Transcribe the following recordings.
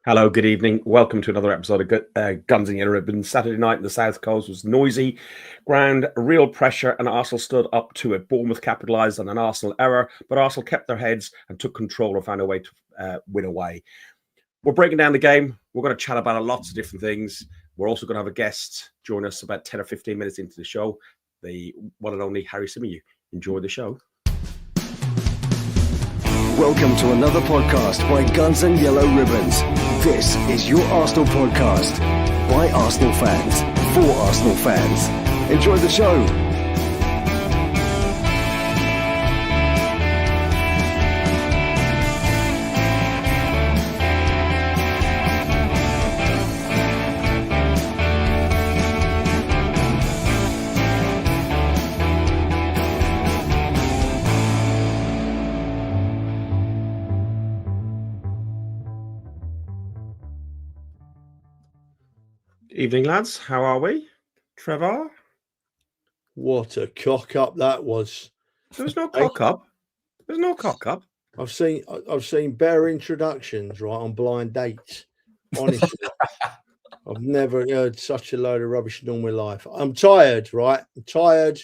Hello, good evening. Welcome to another episode of Guns and Yellow Ribbons. Saturday night in the South Coast was noisy, ground, real pressure, and Arsenal stood up to it. Bournemouth capitalised on an Arsenal error, but Arsenal kept their heads and took control and found a way to win away. We're breaking down the game. We're going to chat about lots of different things. We're also going to have a guest join us about 10 or 15 minutes into the show, the one and only Harry Symeou. Enjoy the show. Welcome to another podcast by Guns and Yellow Ribbons. This is your Arsenal podcast by Arsenal fans for Arsenal fans. Enjoy the show. Evening, lads. How are we? Trevor? What a cock up that was. There was no cock up. There's no cock up. I've seen better introductions, right, on blind dates. Honestly. I've never heard such a load of rubbish in all my life. I'm tired, right? I'm tired.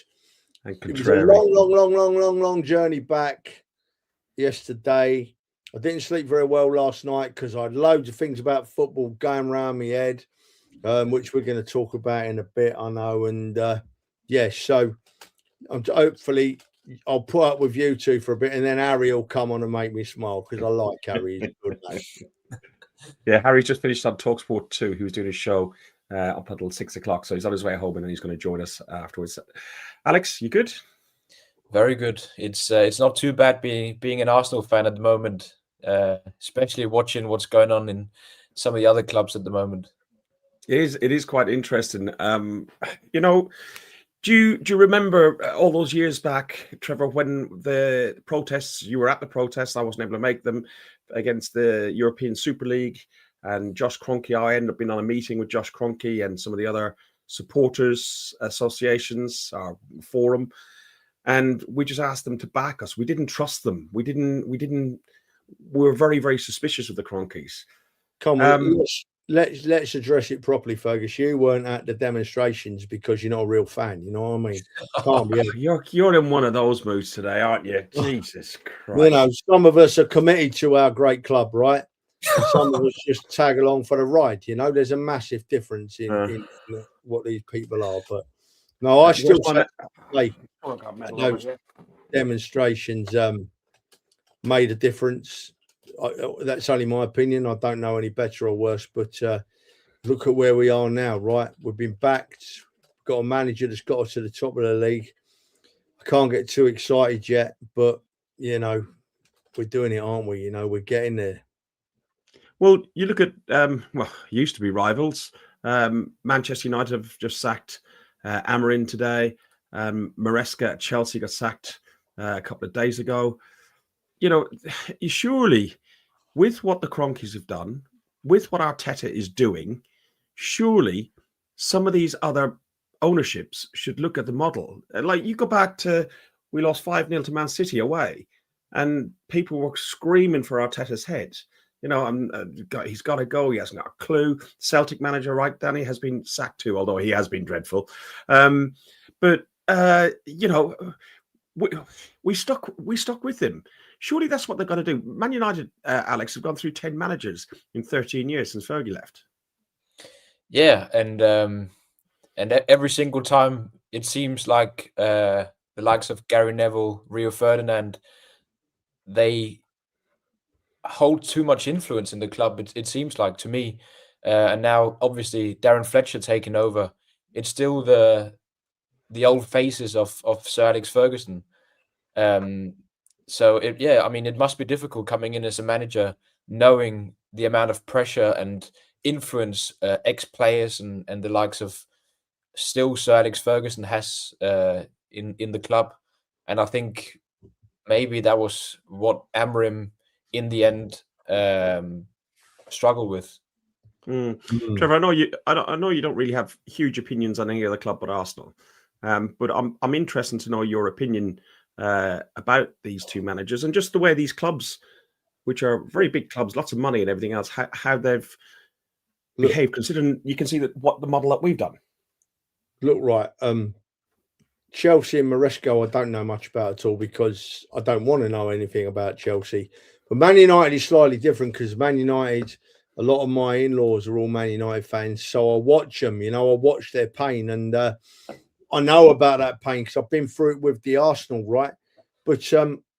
And It was a long journey back yesterday. I didn't sleep very well last night because I had loads of things about football going around my head. Which we're going to talk about in a bit, I know. And so hopefully I'll put up with you two for a bit, and then Harry will come on and make me smile because I like Harry. He's a good mate. Yeah, Harry's just finished on TalkSport 2. He was doing a show up until 6 o'clock, so he's on his way home, and then he's going to join us afterwards. Alex, you good? Very good. It's not too bad being an Arsenal fan at the moment, especially watching what's going on in some of the other clubs at the moment. It is quite interesting. Do you remember all those years back, Trevor, when the protests, you were at the protests, I wasn't able to make them, against the European Super League, and Josh Kroenke, I ended up being on a meeting with Josh Kroenke and some of the other supporters associations, our forum, and we just asked them to back us. We didn't trust them. We were very, very suspicious of the Kroenkes. Come on, let's address it properly, Fergus. You weren't at the demonstrations because you're not a real fan. You know what I mean? Can't be. You're in one of those moods today, aren't you? Jesus Christ! You know, some of us are committed to our great club, right? And some of us just tag along for the ride. You know, there's a massive difference in what these people are. But no, I still say those demonstrations made a difference. That's only my opinion. I don't know any better or worse, but look at where we are now, right? We've been backed, got a manager that's got us to the top of the league. I can't get too excited yet, but, you know, we're doing it, aren't we? You know, we're getting there. Well, you look at, used to be rivals. Manchester United have just sacked Amorim today. Maresca at Chelsea got sacked a couple of days ago. You know, surely, with what the Kroenkes have done, with what Arteta is doing, surely some of these other ownerships should look at the model. Like, you go back to, we lost 5-0 to Man City away, and people were screaming for Arteta's head. You know, he's got to go. He hasn't got a clue. Celtic manager, right, Danny, has been sacked too, although he has been dreadful. But we stuck with him. Surely that's what they've got to do. Man United, Alex, have gone through 10 managers in 13 years since Fergie left. Yeah, and every single time it seems like the likes of Gary Neville, Rio Ferdinand, they hold too much influence in the club. It seems like to me, and now obviously Darren Fletcher taking over. It's still the old faces of Sir Alex Ferguson. So it must be difficult coming in as a manager, knowing the amount of pressure and influence ex-players and the likes of still Sir Alex Ferguson has in the club. And I think maybe that was what Amorim in the end struggled with. Trevor, I know you don't really have huge opinions on any other club but Arsenal, but I'm interested to know your opinion about these two managers and just the way these clubs which are very big clubs, lots of money and everything else, how they've behaved, considering you can see that what the model that we've done. Look, right. Chelsea and Maresco, I don't know much about at all because I don't want to know anything about Chelsea. But Man United is slightly different because Man United, a lot of my in-laws are all Man United fans. So I watch them, I watch their pain. And I know about that pain because I've been through it with the Arsenal, right? But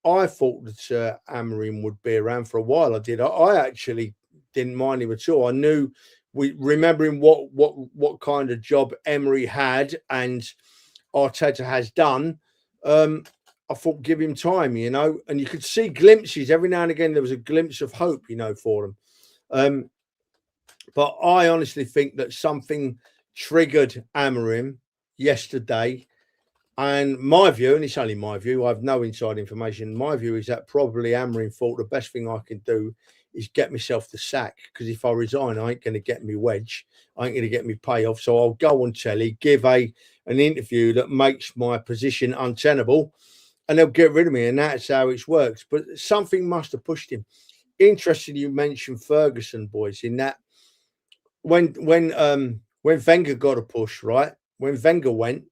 I thought that Amorim would be around for a while. I did. I actually didn't mind him at all. I knew, remembering what kind of job Emery had and Arteta has done, I thought give him time, and you could see glimpses every now and again. There was a glimpse of hope, for them. But I honestly think that something triggered Amorim yesterday. And my view, and it's only my view, I have no inside information. My view is that probably Amorim thought the best thing I can do is get myself the sack, because if I resign, I ain't going to get me wedge. I ain't going to get me payoff. So I'll go on telly, give an interview that makes my position untenable, and they'll get rid of me. And that's how it works. But something must have pushed him. Interesting you mentioned Ferguson, boys, in that when Wenger got a push, right? When Wenger went,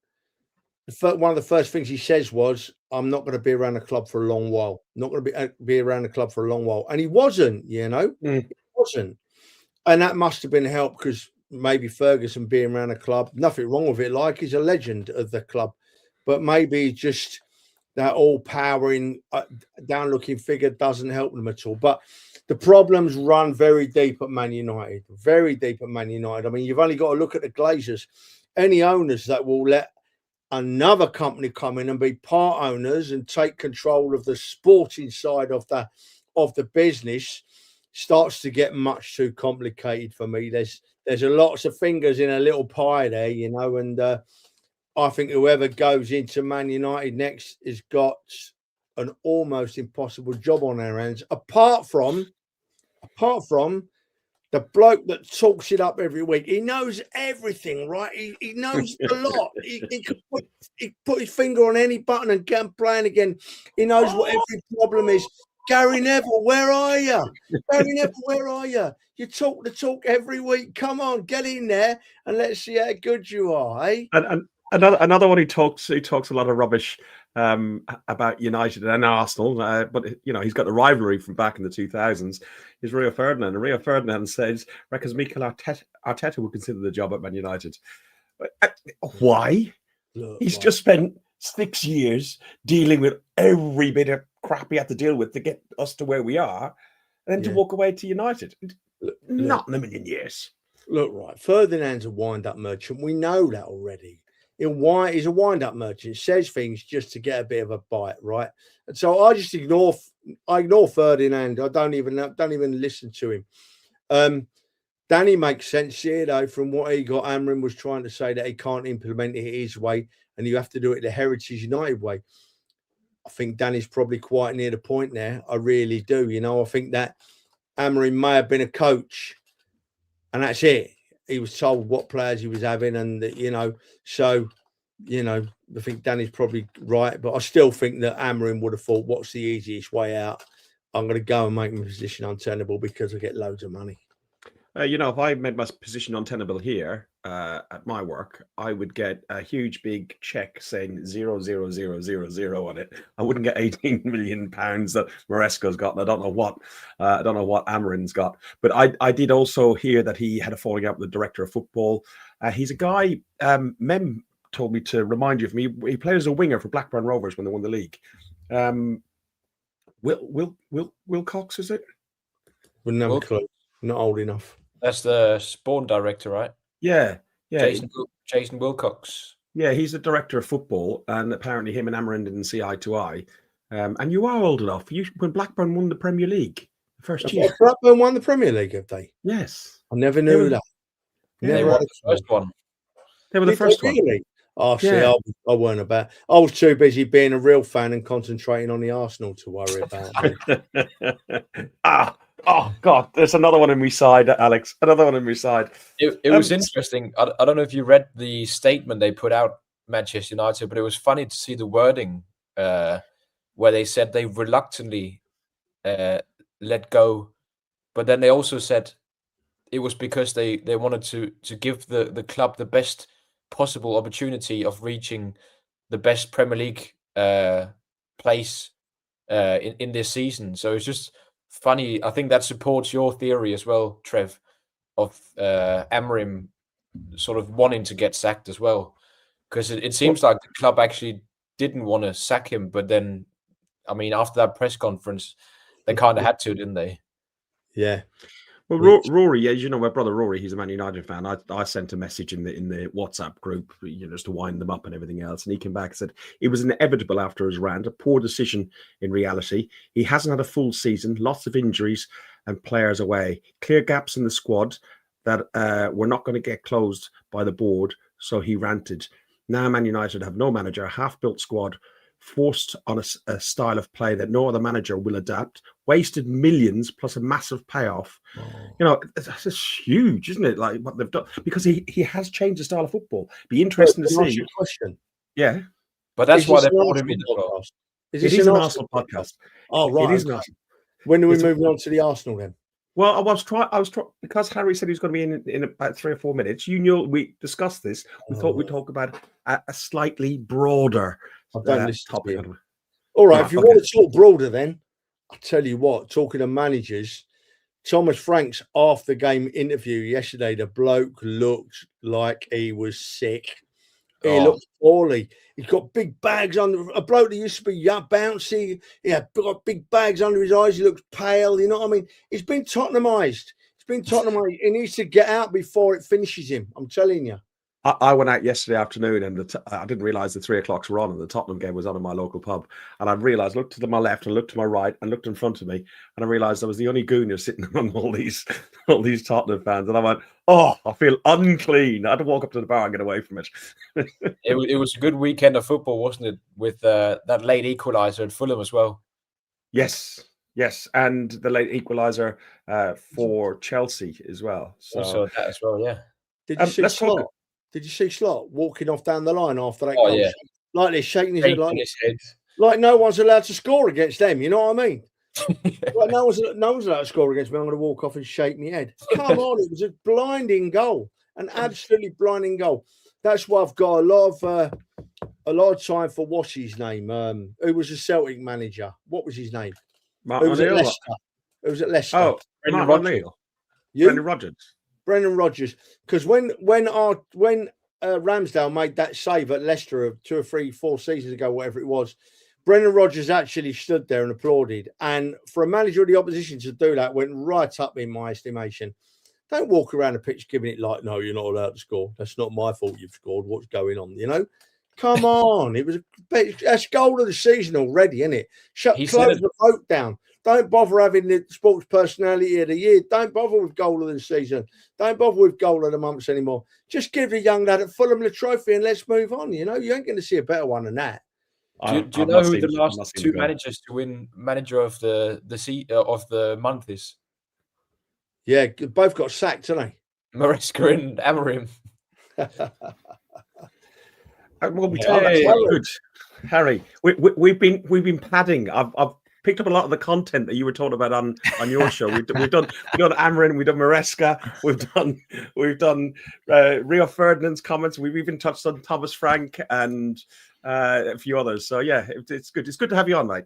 one of the first things he says was, I'm not going to be around the club for a long while. Not going to be around the club for a long while. And he wasn't, He wasn't. And that must have been helped because maybe Ferguson being around the club, nothing wrong with it. Like, he's a legend of the club. But maybe just that all-powering, down-looking figure doesn't help them at all. But the problems run very deep at Man United. Very deep at Man United. I mean, you've only got to look at the Glazers. Any owners that will let another company come in and be part owners and take control of the sporting side of the business starts to get much too complicated for me. There's a lots of fingers in a little pie there, and I think whoever goes into Man United next has got an almost impossible job on their hands, apart from the bloke that talks it up every week. He knows everything, right? He knows a lot. He can put his finger on any button and get him playing again. He knows what every problem is. Gary Neville, where are you? Gary Neville, where are you? You talk the talk every week. Come on, get in there and let's see how good you are, eh? And another one who talks a lot of rubbish about United and Arsenal, but he's got the rivalry from back in the 2000s. Is Rio Ferdinand, and Rio Ferdinand reckons Mikel Arteta will consider the job at Man United. Why? He's just spent 6 years dealing with every bit of crap he had to deal with to get us to where we are, and then to walk away to United. Not in a million years. Look, right, Ferdinand's a wind-up merchant. We know that already. He's a wind-up merchant. Says things just to get a bit of a bite, right? And so I just ignore Ferdinand. I don't even listen to him. Danny makes sense here, though, from what he got. Amorim was trying to say that he can't implement it his way, and you have to do it the Heritage United way. I think Danny's probably quite near the point there. I really do. I think that Amorim may have been a coach, and that's it. He was told what players he was having, and so I think Danny's probably right, but I still think that Amorim would have thought, what's the easiest way out? I'm going to go and make my position untenable because I get loads of money. If I made my position untenable here at my work, I would get a huge big check saying 00000 on it. I wouldn't get 18 million pounds that Maresco's got, and I don't know what Amorim's got. But I did also hear that he had a falling out with the director of football. He's a guy. Mem told me to remind you of him. He played as a winger for Blackburn Rovers when they won the league. Wilcox, is it? Wouldn't have a clue. Not old enough. That's the Spawn director, right? Yeah. Jason Wilcox. Yeah, he's the director of football, and apparently him and Amorim didn't see eye to eye. And you are old enough. When Blackburn won the Premier League the first year. Blackburn won the Premier League, have they? Yes. I never knew that. They won the first one. They were the first one. Really? Oh, see, I weren't about. I was too busy being a real fan and concentrating on the Arsenal to worry about. Oh God! There's another one in my side, Alex. Another one in my side. It was interesting. I don't know if you read the statement they put out, Manchester United, but it was funny to see the wording where they said they reluctantly let go. But then they also said it was because they wanted to give the club the best possible opportunity of reaching the best Premier League place in this season. So it's just funny. I think that supports your theory as well, Trev, of Amorim sort of wanting to get sacked as well, because it seems like the club actually didn't want to sack him, but then, I mean, after that press conference, they kind of had to, didn't they? Yeah. Well, Rory, as you know, my brother Rory, he's a Man United fan. I sent a message in the WhatsApp group, just to wind them up and everything else. And he came back and said it was inevitable after his rant, a poor decision in reality. He hasn't had a full season, lots of injuries and players away, clear gaps in the squad that were not going to get closed by the board. So he ranted. Now Man United have no manager, a half-built squad, forced on a style of play that no other manager will adapt, wasted millions plus a massive payoff. It's just huge, isn't it? Like what they've done, because he has changed the style of football. Be interesting to see. Your question. Yeah, but that's why they brought him in. Is it is an Arsenal podcast? Oh, right. It is an Arsenal. When are we moving on to the Arsenal then? Well, I was trying because Harry said he was going to be in about 3 or 4 minutes. We discussed this. We thought we'd talk about a slightly broader topic. All right, if you want to talk broader, then I'll tell you what. Talking to managers, Thomas Frank's after game interview yesterday, the bloke looked like he was sick. He looked poorly. He's got big bags under a bloke that used to be bouncy. Yeah, got big bags under his eyes. He looks pale. You know what I mean? He's been Tottenhamized. He needs to get out before it finishes him. I'm telling you. I went out yesterday afternoon and I didn't realise the 3 o'clocks were on and the Tottenham game was on in my local pub. And I realised, looked to my left and looked to my right and looked in front of me. And I realised I was the only gooner sitting among all these Tottenham fans. And I went, I feel unclean. I had to walk up to the bar and get away from it. It was a good weekend of football, wasn't it? With that late equaliser at Fulham as well. Yes. And the late equaliser for Chelsea as well. So also that as well, yeah. Did you see Slot? Did you see Slot walking off down the line after that goal? Yeah. Like this, shaking his head like no one's allowed to score against them. You know what I mean? Like no one's allowed to score against me. I'm going to walk off and shake my head. Come on, it was a blinding goal, an absolutely blinding goal. That's why I've got a lot of time for what's his name? Who was a Celtic manager? What was his name? Who was at Leicester? Who was at Leicester? Oh, Brendan Rodgers. Brendan Rodgers, because when Ramsdale made that save at Leicester 2 or 3, 4 seasons ago, whatever it was, Brendan Rodgers actually stood there and applauded. And for a manager of the opposition to do that went right up in my estimation. Don't walk around the pitch giving it like, no, you're not allowed to score. That's not my fault you've scored. What's going on? Come on. That's goal of the season already, isn't it? Close the vote down. Don't bother having the sports personality of the year. Don't bother with goal of the season. Don't bother with goal of the months anymore. Just give the young lad at Fulham the trophy and let's move on. You ain't going to see a better one than that. Do you know who the last 2 managers to win manager of the month is? Yeah, both got sacked, haven't they? Maresca and Amorim. Well, good, Harry. We've been padding. I've picked up a lot of the content that you were talking about on your show. We've done Amorim, we've done Maresca, we've done Rio Ferdinand's comments. We've even touched on Thomas Frank and a few others. So yeah, it's good. It's good to have you on, mate.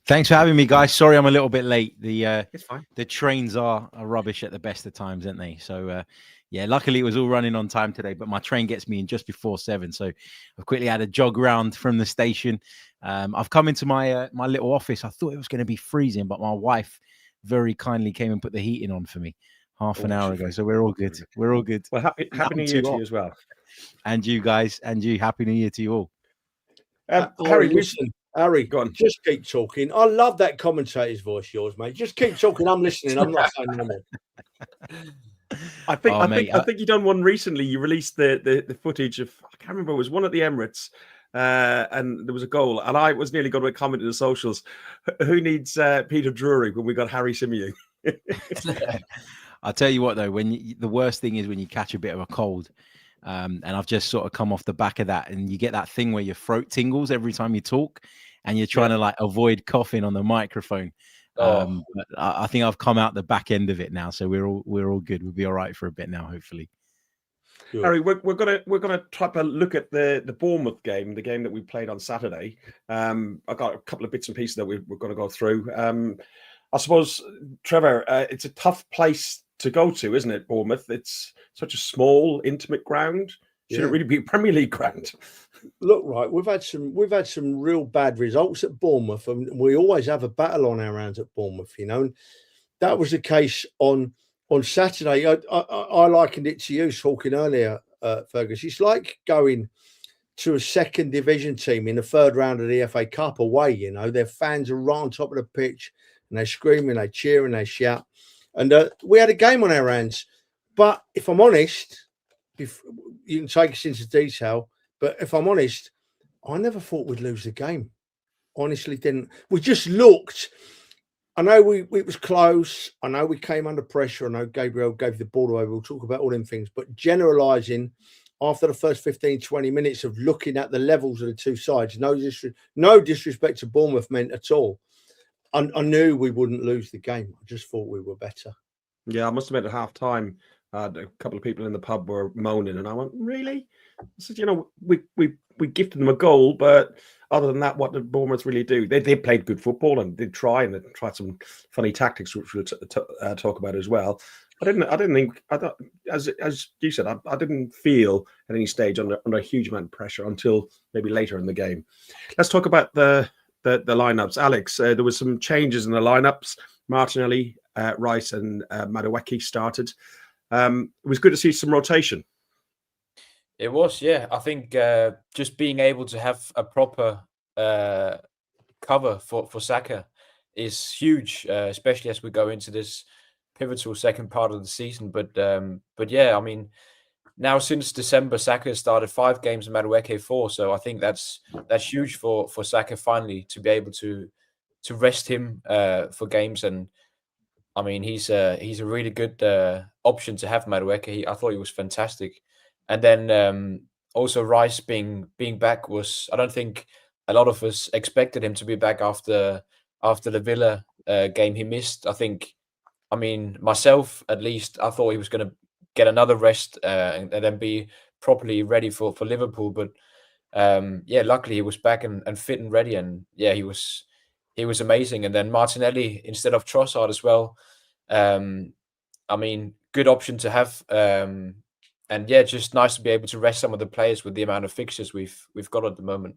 Thanks for having me, guys. Sorry, I'm a little bit late. It's fine. The trains are rubbish at the best of times, aren't they? So yeah, luckily it was all running on time today, but my train gets me in just before 7. So I've quickly had a jog round from the station. I've come into my little office. I thought it was going to be freezing, but my wife very kindly came and put the heating on for me half an hour ago. So we're all good. We're all good. Well, happy New Year to you as well. And you guys, and you, happy New Year to you all. Harry, listen. Harry, go on. Just keep talking. I love that commentator's voice, yours, mate. Just keep talking. I'm listening. I'm not saying no more. I think you done one recently. You released the footage of, I can't remember, it was one at the Emirates, and there was a goal, and I was nearly going to comment in the socials. Who needs Peter Drury when we got Harry Symeou? I'll tell you what, though, the worst thing is when you catch a bit of a cold. And I've just sort of come off the back of that, and you get that thing where your throat tingles every time you talk, and you're trying to like avoid coughing on the microphone. But I think I've come out the back end of it now, so we're all good. We'll be all right for a bit now, hopefully. Good. Harry, we're gonna try to look at the Bournemouth game, the game that we played on Saturday. I've got a couple of bits and pieces that we're going to go through. I suppose, Trevor, it's a tough place to go to, isn't it? Bournemouth. It's such a small, intimate ground. Should it really be a Premier League ground? Look, right, we've had some real bad results at Bournemouth, and we always have a battle on our hands at Bournemouth, you know. And that was the case on Saturday. I likened it to you talking earlier, Fergus. It's like going to a second division team in the third round of the FA Cup away. You know, their fans are right on top of the pitch, and they're screaming, they cheer, and they shout. And we had a game on our hands. But if I'm honest, if you can take us into detail, but if I'm honest, I never thought we'd lose the game. Honestly, didn't. We just looked. I know it was close. I know we came under pressure. I know Gabriel gave the ball away. We'll talk about all them things. But generalising, after the first 15, 20 minutes of looking at the levels of the two sides, no disrespect to Bournemouth meant at all. I knew we wouldn't lose the game. I just thought we were better. Yeah, I must admit at half time, a couple of people in the pub were moaning, and I went, "Really?" I said, "You know, we gifted them a goal, but other than that, what did Bournemouth really do? They played good football and did try, and they tried some funny tactics, which we'll talk about as well. I thought, as you said, I didn't feel at any stage under a huge amount of pressure until maybe later in the game. Let's talk about the lineups. Alex, there was some changes in the lineups. Martinelli, Rice, and Madueke started. It was good to see some rotation. It was, yeah. I think just being able to have a proper cover for Saka is huge, especially as we go into this pivotal second part of the season. But yeah, I mean, now since December, Saka has started 5 games and Madueke 4. So I think that's huge for Saka finally to be able to rest him for games. And I mean, he's a really good option to have, Madueke. I thought he was fantastic. And then also Rice being back was, I don't think a lot of us expected him to be back after the Villa game he missed. I mean, myself at least, I thought he was going to get another rest and then be properly ready for Liverpool. But yeah, luckily he was back and fit and ready. And yeah, he was amazing. And then Martinelli instead of Trossard as well. I mean, good option to have. And yeah, just nice to be able to rest some of the players with the amount of fixtures we've got at the moment.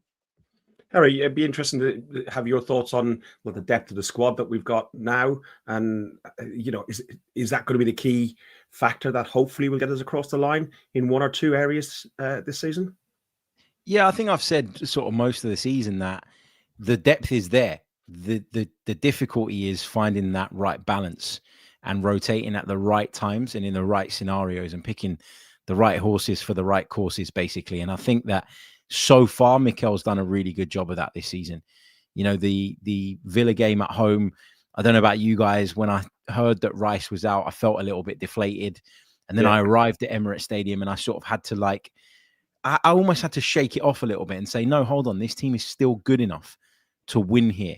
Harry, it'd be interesting to have your thoughts on the depth of the squad that we've got now, and you know, is that going to be the key factor that hopefully will get us across the line in one or two areas this season? Yeah, I think I've said sort of most of the season that the depth is there. The difficulty is finding that right balance and rotating at the right times and in the right scenarios and picking the right horses for the right courses, basically. And I think that so far, Mikel's done a really good job of that this season. You know, the Villa game at home, I don't know about you guys, when I heard that Rice was out, I felt a little bit deflated. And then I arrived at Emirates Stadium and I sort of had to I almost had to shake it off a little bit and say, no, hold on, this team is still good enough to win here.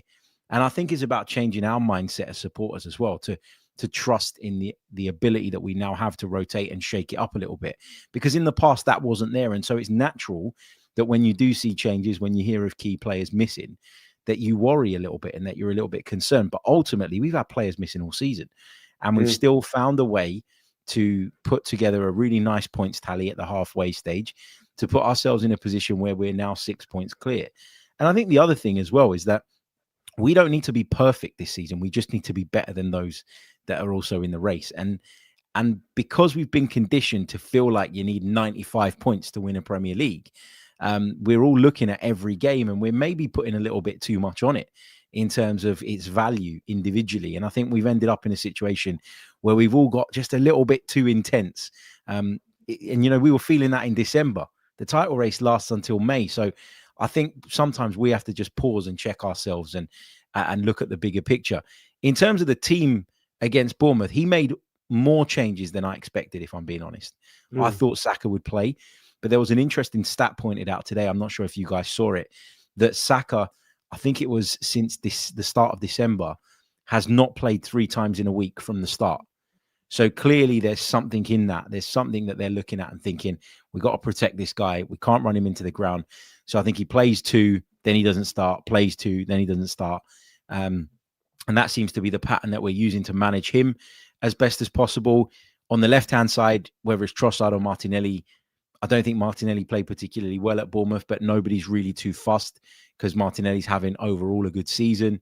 And I think it's about changing our mindset as supporters as well, to trust in the ability that we now have to rotate and shake it up a little bit. Because in the past, that wasn't there. And so it's natural that when you do see changes, when you hear of key players missing, that you worry a little bit and that you're a little bit concerned. But ultimately, we've had players missing all season. And we've still found a way to put together a really nice points tally at the halfway stage to put ourselves in a position where we're now 6 points clear. And I think the other thing as well is that we don't need to be perfect this season. We just need to be better than those that are also in the race. And because we've been conditioned to feel like you need 95 points to win a Premier League, we're all looking at every game and we're maybe putting a little bit too much on it in terms of its value individually. And I think we've ended up in a situation where we've all got just a little bit too intense. And, you know, we were feeling that in December. The title race lasts until May. So I think sometimes we have to just pause and check ourselves and look at the bigger picture. In terms of the team against Bournemouth, he made more changes than I expected, if I'm being honest. I thought Saka would play, but there was an interesting stat pointed out today. I'm not sure if you guys saw it, that Saka, I think it was since the start of December, has not played 3 times in a week from the start. So clearly there's something in that. There's something that they're looking at and thinking, we've got to protect this guy. We can't run him into the ground. So I think he plays 2, then he doesn't start, plays 2, then he doesn't start. And that seems to be the pattern that we're using to manage him as best as possible. On the left-hand side, whether it's Trossard or Martinelli, I don't think Martinelli played particularly well at Bournemouth, but nobody's really too fussed because Martinelli's having overall a good season.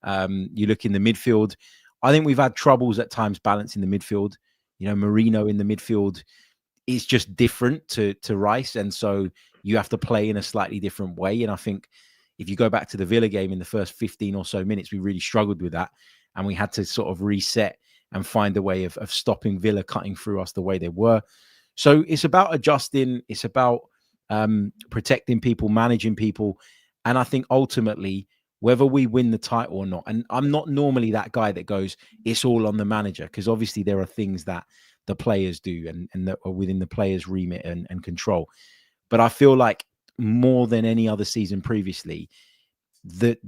You look in the midfield, I think we've had troubles at times balancing the midfield. You know, Marino in the midfield is just different to Rice. And so you have to play in a slightly different way. And I think if you go back to the Villa game in the first 15 or so minutes, we really struggled with that. And we had to sort of reset and find a way of stopping Villa cutting through us the way they were. So it's about adjusting. It's about protecting people, managing people. And I think ultimately, whether we win the title or not, and I'm not normally that guy that goes, it's all on the manager, because obviously there are things that the players do and that are within the players' remit and control. But I feel like more than any other season previously, the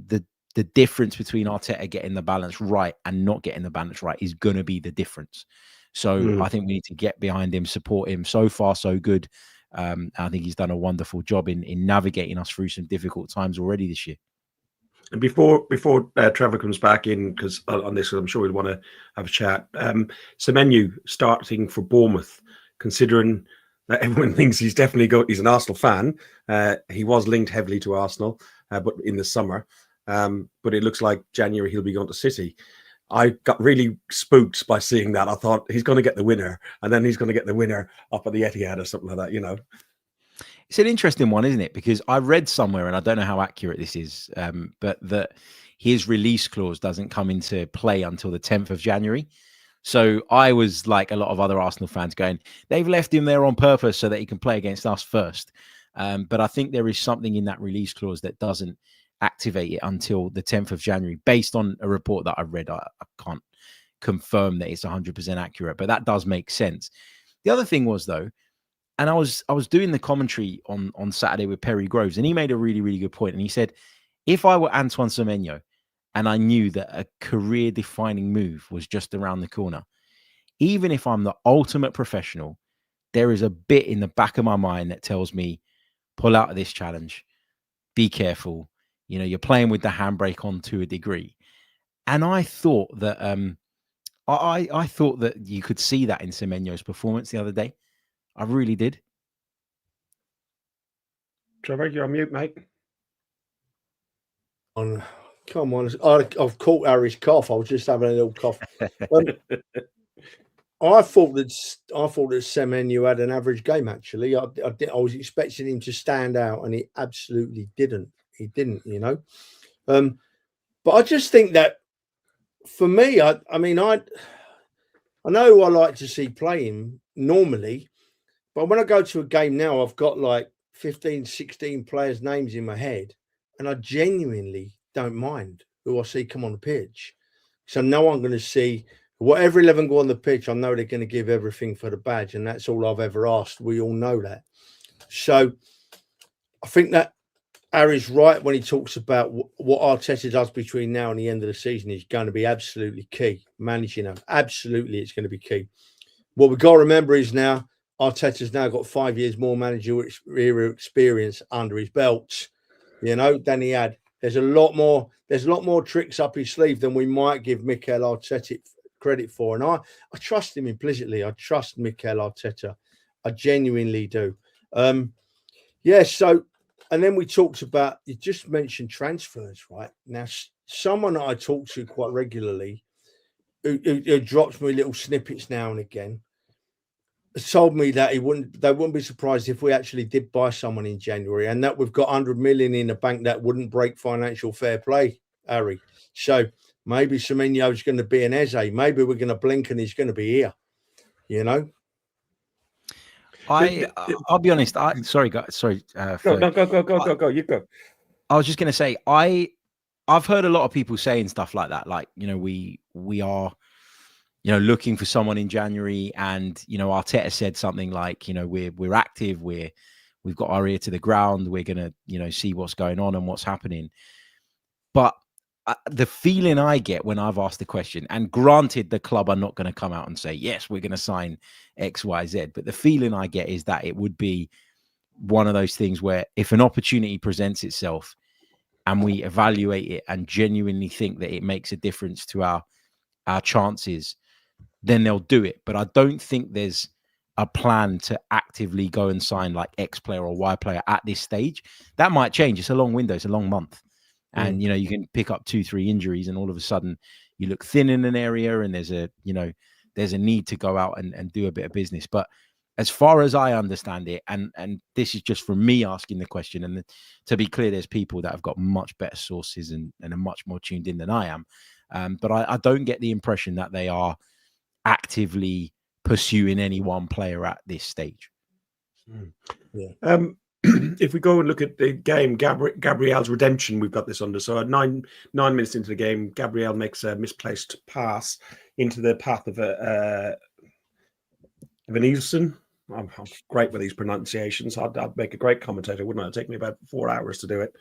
difference between Arteta getting the balance right and not getting the balance right is going to be the difference. So I think we need to get behind him, support him. So far, so good. I think he's done a wonderful job in navigating us through some difficult times already this year. And before Trevor comes back in, because on this, I'm sure we'll want to have a chat. Symeou starting for Bournemouth, considering that everyone thinks he's an Arsenal fan. He was linked heavily to Arsenal, but in the summer. But it looks like January he'll be going to City. I got really spooked by seeing that. I thought he's going to get the winner, and then he's going to get the winner up at the Etihad or something like that, you know. It's an interesting one, isn't it? Because I read somewhere, and I don't know how accurate this is, but that his release clause doesn't come into play until the 10th of January. So I was like a lot of other Arsenal fans going, they've left him there on purpose so that he can play against us first. But I think there is something in that release clause that doesn't activate it until the 10th of January, based on a report that I read. I can't confirm that it's 100% accurate, but that does make sense. The other thing was, though, and I was doing the commentary on Saturday with Perry Groves, and he made a really, really good point. And he said, if I were Antoine Semenyo and I knew that a career-defining move was just around the corner, even if I'm the ultimate professional, there is a bit in the back of my mind that tells me, pull out of this challenge, be careful. You know, you're playing with the handbrake on to a degree. And I thought that I thought that you could see that in Semenyo's performance the other day. I really did. Trevor, you're on mute, mate. Come on. I've caught Harry's cough. I was just having a little cough. I thought that Semenyo had an average game, actually. I was expecting him to stand out, and he absolutely didn't. He didn't, you know. But I just think that for me, I know I like to see playing normally, but when I go to a game now, I've got like 15, 16 players' names in my head, and I genuinely don't mind who I see come on the pitch. So I know I'm going to see whatever 11 go on the pitch. I know they're going to give everything for the badge, and that's all I've ever asked. We all know that. So I think that Harry's right when he talks about what Arteta does between now and the end of the season is going to be absolutely key. Managing them, absolutely, it's going to be key. What we've got to remember is now Arteta's now got 5 years more managerial experience under his belt, you know, than he had. There's a lot more tricks up his sleeve than we might give Mikel Arteta credit for. And I trust him implicitly. I trust Mikel Arteta. I genuinely do. So, and then we talked about, you just mentioned transfers, right? Now, someone that I talk to quite regularly who drops me little snippets now and again told me that they wouldn't be surprised if we actually did buy someone in January, and that we've got 100 million in the bank that wouldn't break financial fair play, Harry. So maybe Semenyo is going to be an Eze. Maybe we're going to blink and he's going to be here, you know? I'll be honest. Sorry, guys. Sorry. Go. You go. I was just going to say, I've heard a lot of people saying stuff like that. Like, you know, we are, you know, looking for someone in January, and, you know, Arteta said something like, you know, we're active. We've got our ear to the ground. We're going to, you know, see what's going on and what's happening. But the feeling I get when I've asked the question, and granted, the club are not going to come out and say, yes, we're going to sign X, Y, Z. But the feeling I get is that it would be one of those things where if an opportunity presents itself and we evaluate it and genuinely think that it makes a difference to our chances, then they'll do it. But I don't think there's a plan to actively go and sign like X player or Y player at this stage. That might change. It's a long window. It's a long month. And, you know, you can pick up 2-3 injuries and all of a sudden you look thin in an area and there's a need to go out and do a bit of business. But as far as I understand it, and this is just from me asking the question, and to be clear, there's people that have got much better sources and are much more tuned in than I am. But I don't get the impression that they are actively pursuing any one player at this stage. Yeah. If we go and look at the game, Gabriel's redemption, we've got this under. So at nine minutes into the game, Gabriel makes a misplaced pass into the path of a Nielsen. I'm great with these pronunciations. I'd make a great commentator, wouldn't I? It'd take me about 4 hours to do it.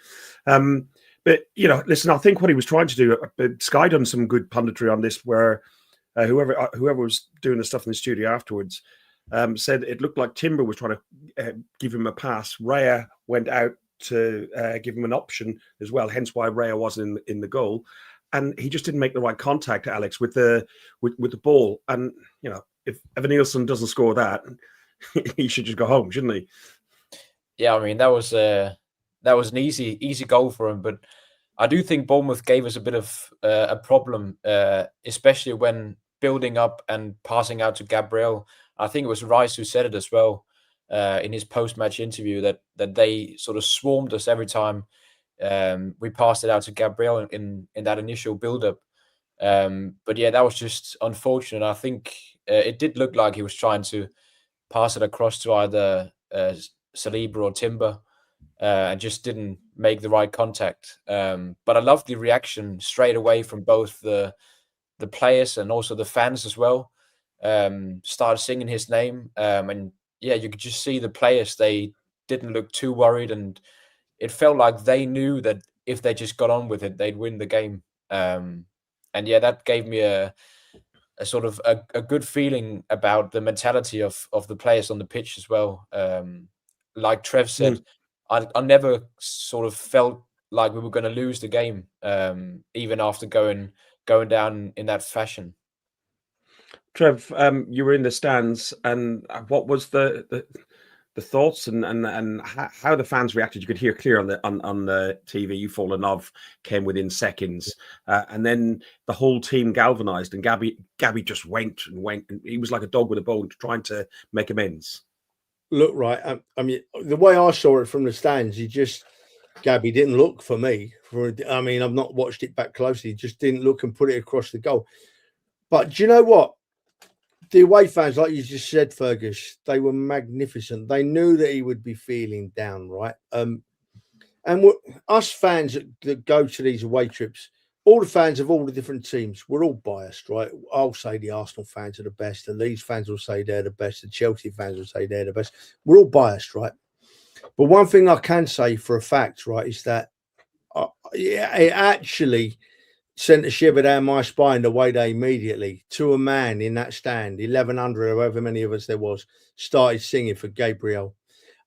But, you know, listen, I think what he was trying to do, Sky done some good punditry on this, where whoever was doing the stuff in the studio afterwards said it looked like Timber was trying to give him a pass. Raya went out to give him an option as well, hence why Raya wasn't in the goal. And he just didn't make the right contact, Alex, with the ball. And, you know, if Evan Nielsen doesn't score that, he should just go home, shouldn't he? Yeah, I mean, that was an easy goal for him. But I do think Bournemouth gave us a bit of a problem, especially when building up and passing out to Gabriel. I think it was Rice who said it as well in his post-match interview that they sort of swarmed us every time we passed it out to Gabriel in that initial build-up. But yeah, that was just unfortunate. I think it did look like he was trying to pass it across to either Saliba or Timber and just didn't make the right contact. But I loved the reaction straight away from both the players and also the fans as well. Started singing his name. And yeah, you could just see the players, they didn't look too worried. And it felt like they knew that if they just got on with it, they'd win the game. And yeah, that gave me a sort of a good feeling about the mentality of the players on the pitch as well. Like Trev said, I never sort of felt like we were going to lose the game, even after going down in that fashion. Trev, you were in the stands, and what was the thoughts and how the fans reacted? You could hear clear on the TV. You Fallen Of came within seconds, and then the whole team galvanized, and Gabby just went, and he was like a dog with a bone, trying to make amends. Look, right. I mean, the way I saw it from the stands, Gabby didn't look for me. I mean, I've not watched it back closely. He just didn't look and put it across the goal. But do you know what? The away fans, like you just said, Fergus, they were magnificent. They knew that he would be feeling down, right? And us fans that go to these away trips, all the fans of all the different teams, we're all biased, right? I'll say the Arsenal fans are the best, and these fans will say they're the best, the Chelsea fans will say they're the best. We're all biased, right? But one thing I can say for a fact, right, is that it actually sent a shiver down my spine the way they immediately, to a man in that stand, 1,100 or however many of us there was, started singing for Gabriel.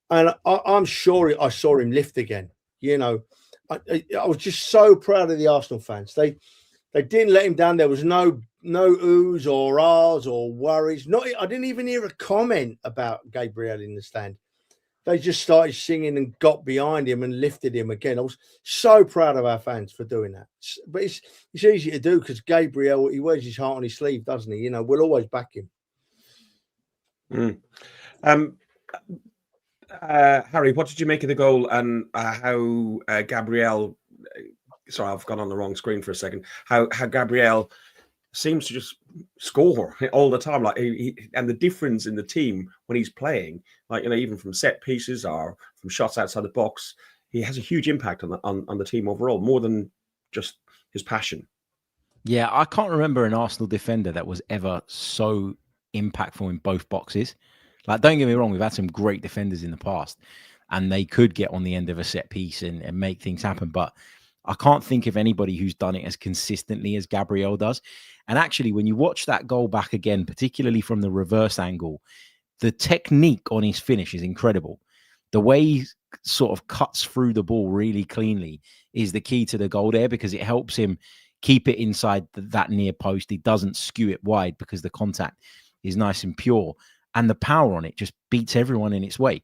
And I'm sure I saw him lift again. You know, I was just so proud of the Arsenal fans. They didn't let him down. There was no oohs or ahs or worries. I didn't even hear a comment about Gabriel in the stand. They just started singing and got behind him and lifted him again. I was so proud of our fans for doing that. But it's easy to do because Gabriel, he wears his heart on his sleeve, doesn't he? You know, we'll always back him. Harry, what did you make of the goal and how Gabriel? Sorry, I've gone on the wrong screen for a second. How Gabriel seems to just score all the time, like and the difference in the team when he's playing, like, you know, even from set pieces or from shots outside the box, he has a huge impact on the team overall, more than just his passion. Yeah, I can't remember an Arsenal defender that was ever so impactful in both boxes. Like, don't get me wrong, we've had some great defenders in the past, and they could get on the end of a set piece and make things happen. But I can't think of anybody who's done it as consistently as Gabriel does. And actually, when you watch that goal back again, particularly from the reverse angle, the technique on his finish is incredible. The way he sort of cuts through the ball really cleanly is the key to the goal there, because it helps him keep it inside that near post. He doesn't skew it wide because the contact is nice and pure. And the power on it just beats everyone in its way.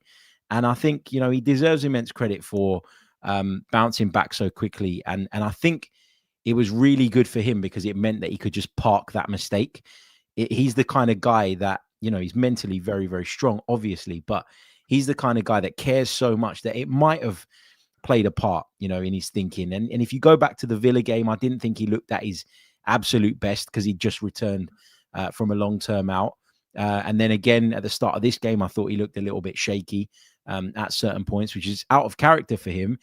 And I think, he deserves immense credit for bouncing back so quickly. And I think it was really good for him because it meant that he could just park that mistake. He's the kind of guy that, he's mentally very, very strong, obviously, but he's the kind of guy that cares so much that it might have played a part, in his thinking. And if you go back to the Villa game, I didn't think he looked at his absolute best because he just returned from a long-term out. And then again, at the start of this game, I thought he looked a little bit shaky at certain points, which is out of character for him.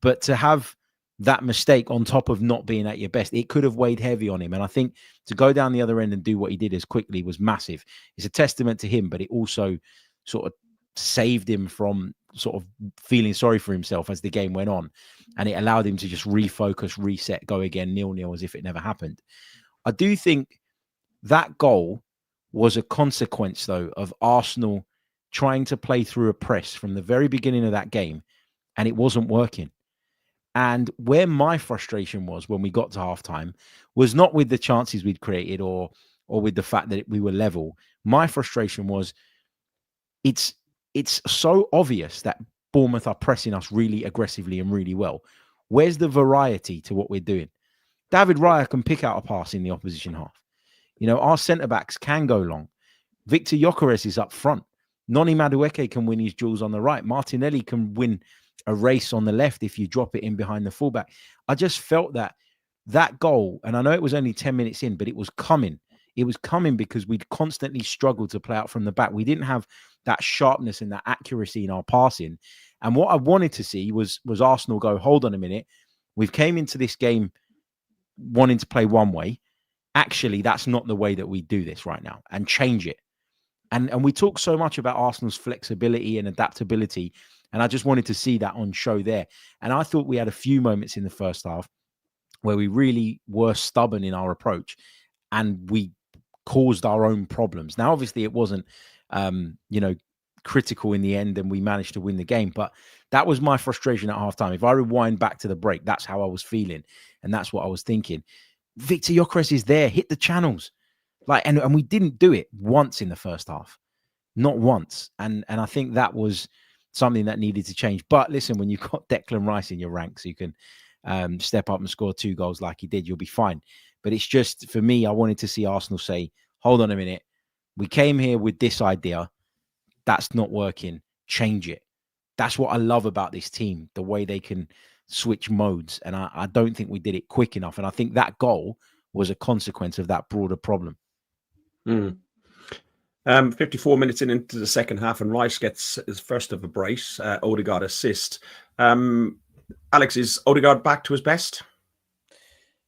But to have that mistake on top of not being at your best, it could have weighed heavy on him. And I think to go down the other end and do what he did as quickly was massive. It's a testament to him, but it also sort of saved him from sort of feeling sorry for himself as the game went on. And it allowed him to just refocus, reset, go again, 0-0 as if it never happened. I do think that goal was a consequence, though, of Arsenal trying to play through a press from the very beginning of that game, and it wasn't working. And where my frustration was when we got to halftime was not with the chances we'd created or with the fact that we were level. My frustration was it's so obvious that Bournemouth are pressing us really aggressively and really well. Where's the variety to what we're doing? David Raya can pick out a pass in the opposition half. Our centre-backs can go long. Victor Gyökeres is up front. Noni Madueke can win his duels on the right. Martinelli can win a race on the left if you drop it in behind the fullback. I just felt that goal, and I know it was only 10 minutes in, but it was coming. It was coming because we'd constantly struggled to play out from the back. We didn't have that sharpness and that accuracy in our passing. And what I wanted to see was Arsenal go, hold on a minute. We've came into this game wanting to play one way. Actually, that's not the way that we do this right now, and change it. And we talk so much about Arsenal's flexibility and adaptability, and I just wanted to see that on show there. And I thought we had a few moments in the first half where we really were stubborn in our approach, and we caused our own problems. Now, obviously, it wasn't, critical in the end, and we managed to win the game. But that was my frustration at halftime. If I rewind back to the break, that's how I was feeling, and that's what I was thinking. Victor Gyökeres is there, hit the channels. And we didn't do it once in the first half. Not once. And I think that was something that needed to change. But listen, when you've got Declan Rice in your ranks, you can step up and score 2 goals like he did, you'll be fine. But it's just, for me, I wanted to see Arsenal say, hold on a minute. We came here with this idea. That's not working. Change it. That's what I love about this team, the way they can switch modes. And I don't think we did it quick enough. And I think that goal was a consequence of that broader problem. 54 minutes into the second half, and Rice gets his first of a brace. Odegaard assist. Alex, is Odegaard back to his best?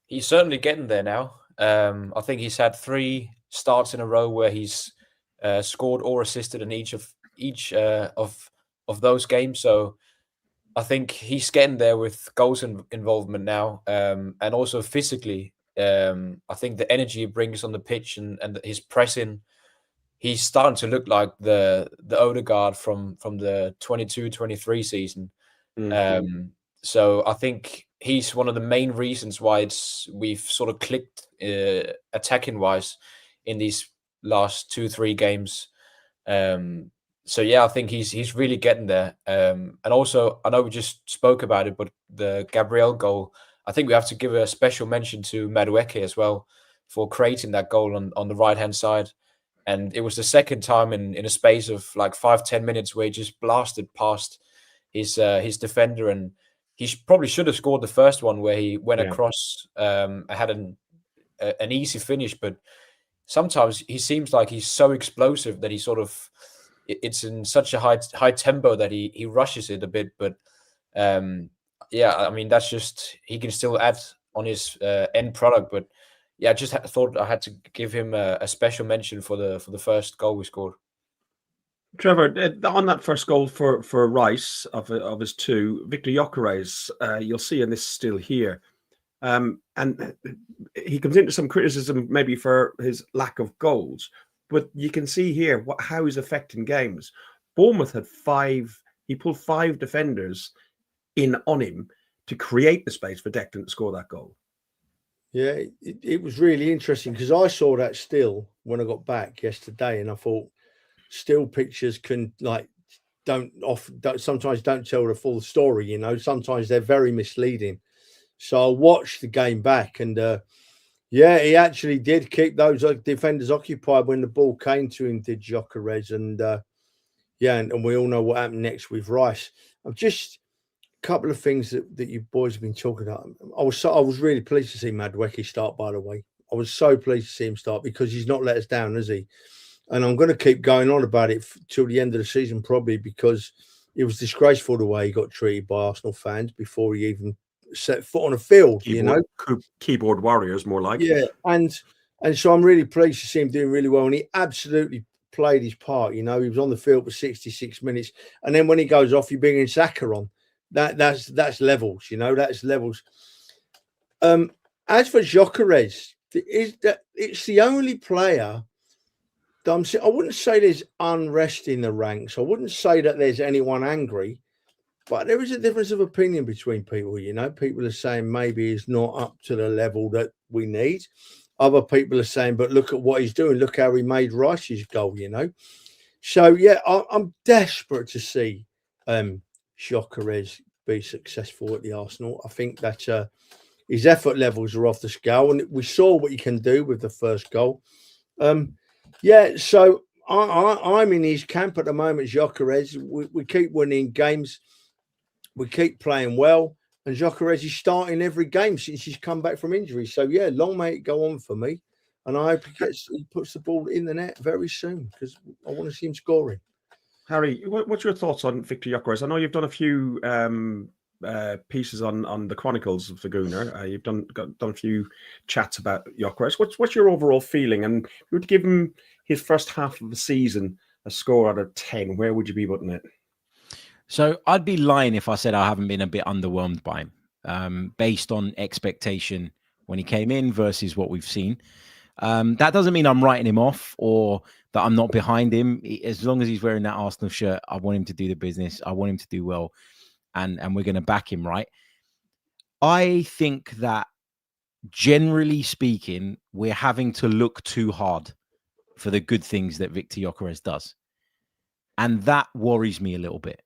He's certainly getting there now. I think he's had 3 starts in a row where he's scored or assisted in each of those games. So I think he's getting there with goals involvement now, and also physically. I think the energy he brings on the pitch and his pressing, he's starting to look like the Odegaard from the 22-23 season. Mm-hmm. So I think he's one of the main reasons why we've sort of clicked attacking wise in these last 2-3 games. So yeah, I think he's really getting there. And also, I know we just spoke about it, but the Gabriel goal, I think we have to give a special mention to Madueke as well for creating that goal on the right-hand side. And it was the second time in a space of like 5-10 minutes where he just blasted past his defender, and he probably should have scored the first one where he went across. Had an easy finish, but sometimes he seems like he's so explosive that he sort of it's in such a high tempo that he rushes it a bit. But yeah, I mean, that's just, he can still add on his end product. But yeah, I just thought I had to give him a special mention for the first goal we scored. Trevor, on that first goal for Rice of his two, Victor Gyökeres, you'll see, and this is still here, and he comes into some criticism maybe for his lack of goals, but you can see here how he's affecting games. Bournemouth had he pulled 5 defenders in on him to create the space for Declan to score that goal. Yeah, it was really interesting because I saw that still when I got back yesterday, and I thought still pictures can sometimes don't tell the full story. You know, sometimes they're very misleading. So I watched the game back, and yeah, he actually did keep those defenders occupied when the ball came to him. Did Gyökeres, and yeah, and we all know what happened next with Rice. I'm just a couple of things that you boys have been talking about. I was really pleased to see Madueke start. By the way, I was so pleased to see him start because he's not let us down, has he? And I'm going to keep going on about it till the end of the season, probably, because it was disgraceful the way he got treated by Arsenal fans before he even set foot on a field. Keyboard warriors, more like. Yeah, and so I'm really pleased to see him doing really well, and he absolutely played his part. You know, he was on the field for 66 minutes, and then when he goes off, you bring in Saka on. That's levels. You know, that's levels. As for Gyökeres, it's the only player. I wouldn't say there's unrest in the ranks. I wouldn't say that there's anyone angry, but there is a difference of opinion between people. You know, people are saying maybe he's not up to the level that we need. Other people are saying, but look at what he's doing. Look how he made Rice's goal, you know. So, yeah, I'm desperate to see Gyökeres be successful at the Arsenal. I think that his effort levels are off the scale, and we saw what he can do with the first goal. Yeah, so I'm in his camp at the moment, Gyökeres. We keep winning games. We keep playing well. And Gyökeres is starting every game since he's come back from injury. So, yeah, long may it go on for me. And I hope he puts the ball in the net very soon because I want to see him scoring. Harry, what's your thoughts on Victor Gyökeres? I know you've done a few pieces on the Chronicles of the Gooner. You've done a few chats about Gyökeres. What's your overall feeling? And if you would give him his first half of the season a score out of 10, where would you be putting it? So I'd be lying if I said I haven't been a bit underwhelmed by him, based on expectation when he came in versus what we've seen. That doesn't mean I'm writing him off or that I'm not behind him. As long as he's wearing that Arsenal shirt, I want him to do the business. I want him to do well. And we're going to back him, right? I think that generally speaking, we're having to look too hard for the good things that Victor Gyökeres does. And that worries me a little bit.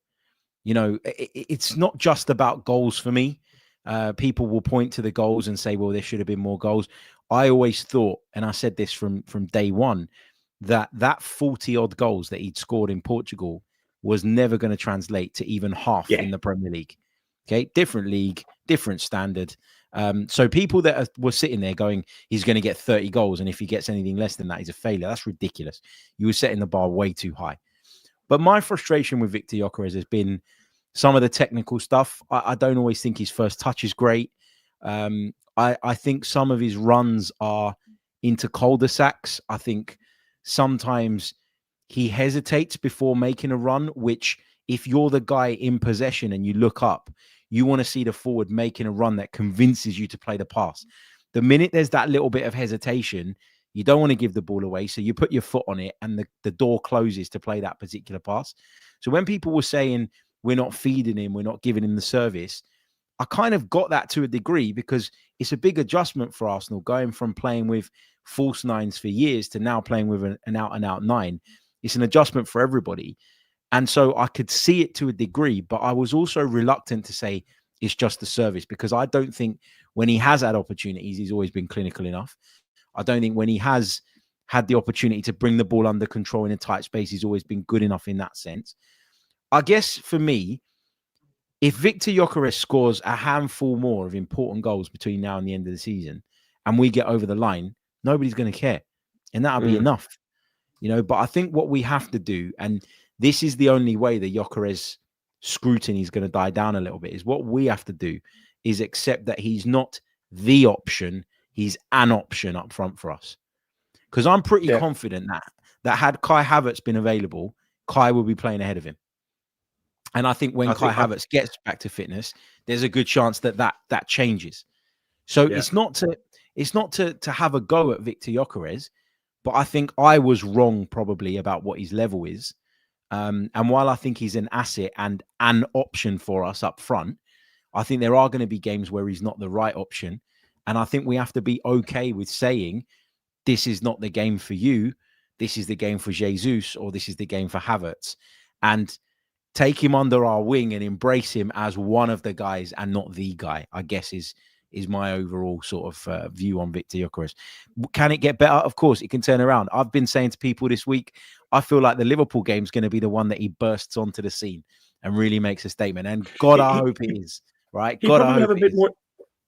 You know, it's not just about goals for me. People will point to the goals and say, well, there should have been more goals. I always thought, and I said this from day one, that 40-odd goals that he'd scored in Portugal was never going to translate to even half in the Premier League. Okay, different league, different standard. So people that were sitting there going, he's going to get 30 goals, and if he gets anything less than that, he's a failure. That's ridiculous. You were setting the bar way too high. But my frustration with Victor Gyökeres has been some of the technical stuff. I don't always think his first touch is great. I think some of his runs are into cul-de-sacs. I think sometimes he hesitates before making a run, which if you're the guy in possession and you look up, you want to see the forward making a run that convinces you to play the pass. The minute there's that little bit of hesitation, you don't want to give the ball away. So you put your foot on it and the door closes to play that particular pass. So when people were saying we're not feeding him, we're not giving him the service, I kind of got that to a degree because it's a big adjustment for Arsenal going from playing with false nines for years to now playing with an out-and-out nine. It's an adjustment for everybody. And so I could see it to a degree, but I was also reluctant to say it's just the service because I don't think when he has had opportunities, he's always been clinical enough. I don't think when he has had the opportunity to bring the ball under control in a tight space, he's always been good enough in that sense. I guess for me, if Victor Gyökeres scores a handful more of important goals between now and the end of the season and we get over the line, nobody's going to care. And that'll be enough. You know, but I think what we have to do, and this is the only way the Gyökeres scrutiny is going to die down a little bit, is what we have to do is accept that he's not the option, he's an option up front for us. Because I'm pretty confident that had Kai Havertz been available, Kai will be playing ahead of him. And I think when Kai Havertz gets back to fitness, there's a good chance that changes. So it's not to have a go at Victor Gyökeres, but I think I was wrong probably about what his level is. And while I think he's an asset and an option for us up front, I think there are going to be games where he's not the right option. And I think we have to be okay with saying, this is not the game for you. This is the game for Jesus, or this is the game for Havertz. And take him under our wing and embrace him as one of the guys and not the guy, I guess is my overall sort of view on Victor Gyökeres. Can it get better? Of course, it can turn around. I've been saying to people this week, I feel like the Liverpool game is going to be the one that he bursts onto the scene and really makes a statement. And God, I hope it is, right? God, I hope it is.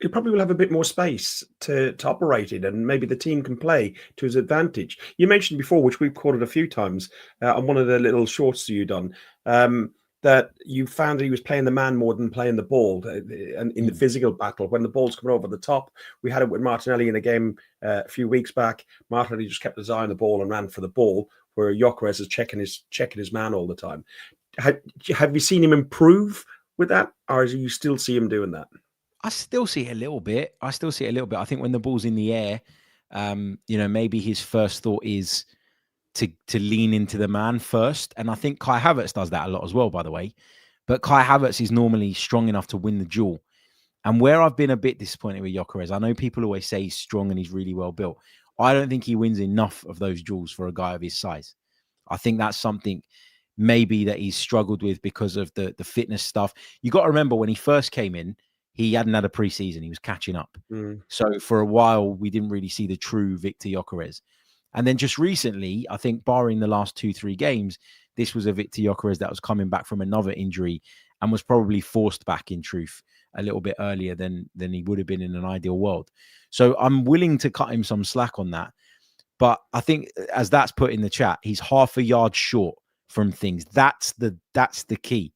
He probably will have a bit more space to operate in, and maybe the team can play to his advantage. You mentioned before, which we've quoted a few times on one of the little shorts you done, that you found that he was playing the man more than playing the ball, and in the physical battle when the ball's coming over the top. We had it with Martinelli in a game a few weeks back. Martinelli just kept his eye on the ball and ran for the ball, where Gyökeres is checking his man all the time. Have you seen him improve with that, or do you still see him doing that? I still see it a little bit. I think when the ball's in the air, maybe his first thought is to lean into the man first. And I think Kai Havertz does that a lot as well, by the way. But Kai Havertz is normally strong enough to win the duel. And where I've been a bit disappointed with Gyökeres, I know people always say he's strong and he's really well built. I don't think he wins enough of those duels for a guy of his size. I think that's something maybe that he's struggled with because of the fitness stuff. You got to remember when he first came in, he hadn't had a preseason. He was catching up. So for a while, we didn't really see the true Victor Gyökeres. And then just recently, I think barring the last 2-3 games, this was a Victor Gyökeres that was coming back from another injury and was probably forced back, in truth, a little bit earlier than he would have been in an ideal world. So I'm willing to cut him some slack on that. But I think, as that's put in the chat, he's half a yard short from things. That's the key.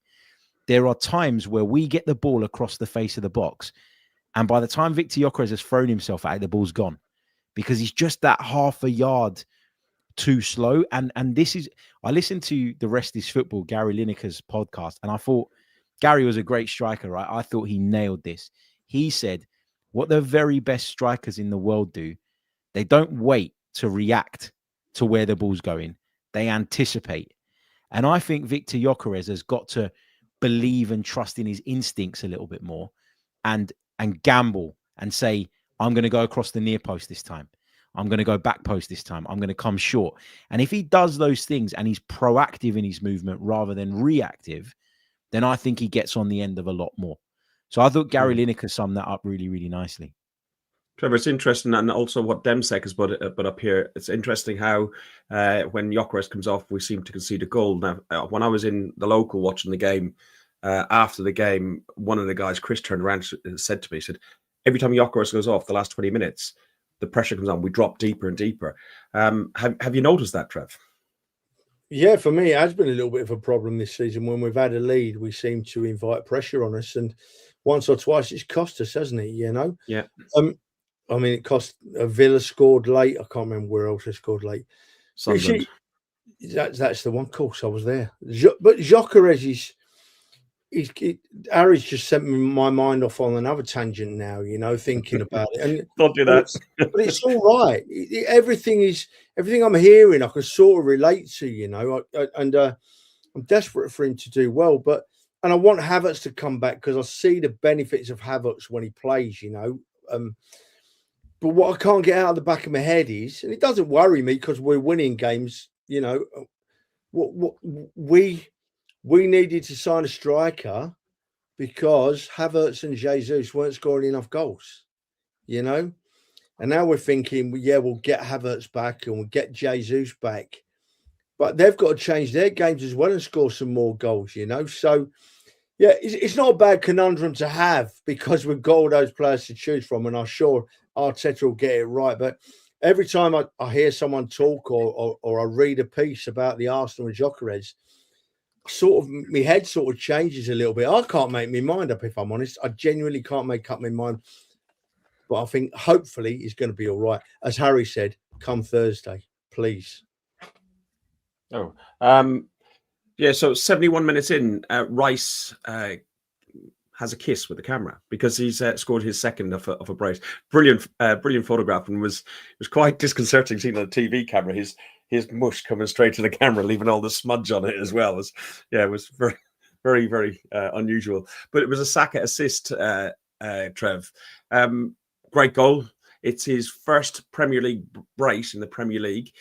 There are times where we get the ball across the face of the box, and by the time Victor Gyökeres has thrown himself at it, the ball's gone, because he's just that half a yard too slow. And this is, I listened to The Rest is Football, Gary Lineker's podcast, and I thought Gary was a great striker, right? I thought he nailed this. He said, what the very best strikers in the world do, they don't wait to react to where the ball's going. They anticipate. And I think Victor Gyökeres has got to believe and trust in his instincts a little bit more, and gamble and say, I'm going to go across the near post this time. I'm going to go back post this time. I'm going to come short. And if he does those things and he's proactive in his movement rather than reactive, then I think he gets on the end of a lot more. So I thought Gary Lineker summed that up really, really nicely. Trevor, it's interesting, and also what Demsek has put up here. It's interesting how when Gyökeres comes off, we seem to concede a goal. Now, when I was in the local watching the game, after the game, one of the guys, Chris, turned around and said to me, he said, every time Gyökeres goes off the last 20 minutes, the pressure comes on. We drop deeper and deeper. Have you noticed that, Trev? Yeah, for me, it has been a little bit of a problem this season. When we've had a lead, we seem to invite pressure on us, and once or twice it's cost us, hasn't it? You know? Yeah. I mean, it cost Villa scored late. I can't remember where else they scored late. Sunderland. That's the one. Of course, I was there. But Gyökeres Harry's just sent my mind off on another tangent now, you know, thinking about it. And don't do that. But it's all right. Everything I'm hearing, I can sort of relate to, you know, and I'm desperate for him to do well. And I want Havertz to come back because I see the benefits of Havertz when he plays, you know. But what I can't get out of the back of my head is, and it doesn't worry me because we're winning games, you know, what we needed to sign a striker because Havertz and Jesus weren't scoring enough goals, you know. And now we're thinking, yeah, we'll get Havertz back and we'll get Jesus back. But they've got to change their games as well and score some more goals, you know. So, yeah, it's not a bad conundrum to have because we've got all those players to choose from, and I'm sure Arteta will get it right. But every time I hear someone talk or I read a piece about the Arsenal and Gyökeres, sort of my head sort of changes a little bit. I can't make my mind up, if I'm honest. I genuinely can't make up my mind. But I think hopefully he's going to be all right. As Harry said, come Thursday, please. Oh, Yeah, so 71 minutes in, Rice has a kiss with the camera because he's scored his second of a brace. Brilliant photograph, and was quite disconcerting seeing on the TV camera his mush coming straight to the camera, leaving all the smudge on it as well. It was very unusual. But it was a Saka assist, Trev. Great goal. It's his first Premier League brace in the Premier League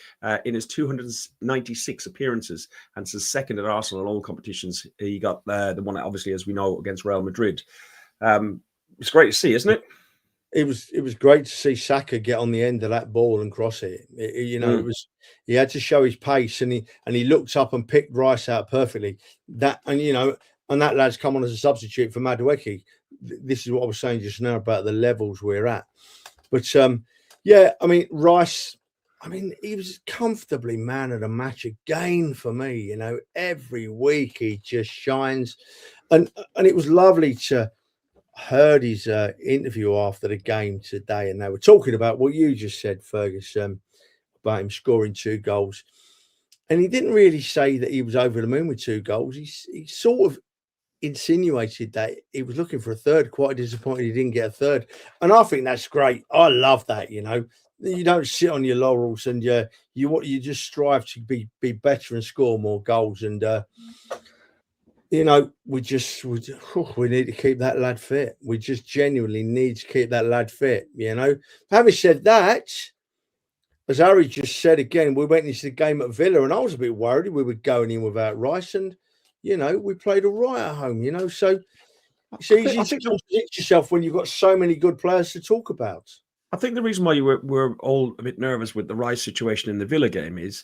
in his 296 appearances, and it's his second at Arsenal in all competitions. He got the one, obviously, as we know, against Real Madrid. It's great to see, isn't it? It was great to see Saka get on the end of that ball and cross it. He had to show his pace, and he looked up and picked Rice out perfectly. That lad's come on as a substitute for Madueke. This is what I was saying just now about the levels we're at. But Rice, he was comfortably man of the match again for me. Every week he just shines, and it was lovely to heard his interview after the game today, and they were talking about what you just said, Fergus, about him scoring 2 goals, and he didn't really say that he was over the moon with 2 goals. He sort of insinuated that he was looking for a third. Quite disappointed he didn't get a third, and I think that's great. I love that. You don't sit on your laurels, and you just strive to be better and score more goals. And we need to keep that lad fit. We just genuinely need to keep that lad fit. Having said that, as Harry just said again, we went into the game at Villa, and I was a bit worried we were going in without Rice, and we played all right at home, so it's easy to contradict yourself when you've got so many good players to talk about. I think the reason why you were all a bit nervous with the Rice situation in the Villa game is,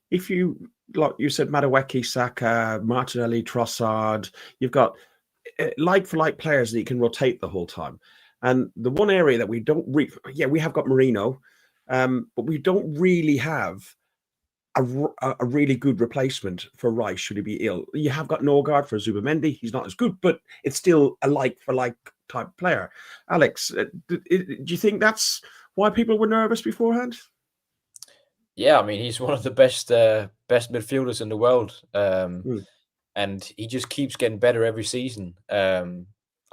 if you, like you said, Madueke, Saka, Martinelli, Trossard, you've got like-for-like players that you can rotate the whole time. And the one area that we don't we have got Marino, but we don't really have a really good replacement for Rice should he be ill. You have got Norgard for Zubamendi. He's not as good, but it's still a like-for-like type player. Alex, do you think that's why people were nervous beforehand? Yeah, he's one of the best midfielders in the world, and he just keeps getting better every season. I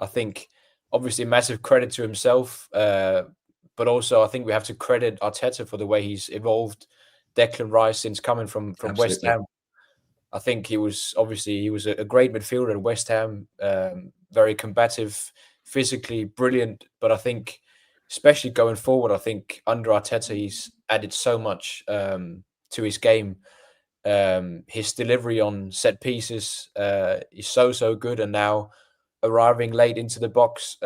think, obviously, massive credit to himself, but also I think we have to credit Arteta for the way he's evolved Declan Rice since coming from West Ham. I think he was a great midfielder at West Ham, very combative, physically brilliant. But I think, especially going forward, I think under Arteta he's added so much to his game. His delivery on set pieces is so good, and now arriving late into the box,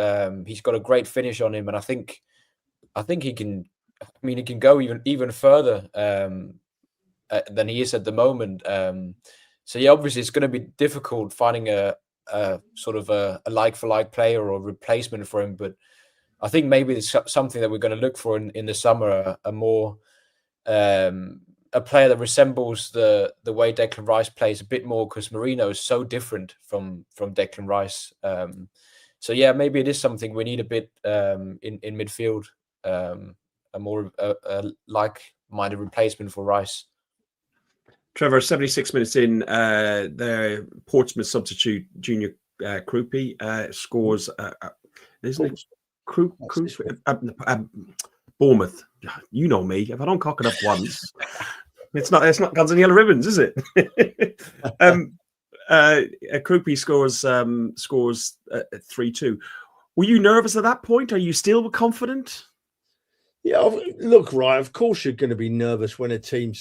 he's got a great finish on him, and I think he can. He can go even further than he is at the moment. So yeah, obviously it's going to be difficult finding a sort of a like-for-like player or replacement for him. But I think maybe it's something that we're going to look for in the summer, a more a player that resembles the way Declan Rice plays a bit more, because Marino is so different from Declan Rice. So yeah, maybe it is something we need a bit in midfield. A more like-minded replacement for Rice. Trevor, 76 minutes in, the Portsmouth substitute Junior Krupi scores. Isn't it? Bournemouth. You know me. If I don't cock it up once, it's not Guns and Yellow Ribbons, is it? Krupi scores 3-2. Were you nervous at that point? Are you still confident? Yeah, look, right. Of course, you're going to be nervous when a team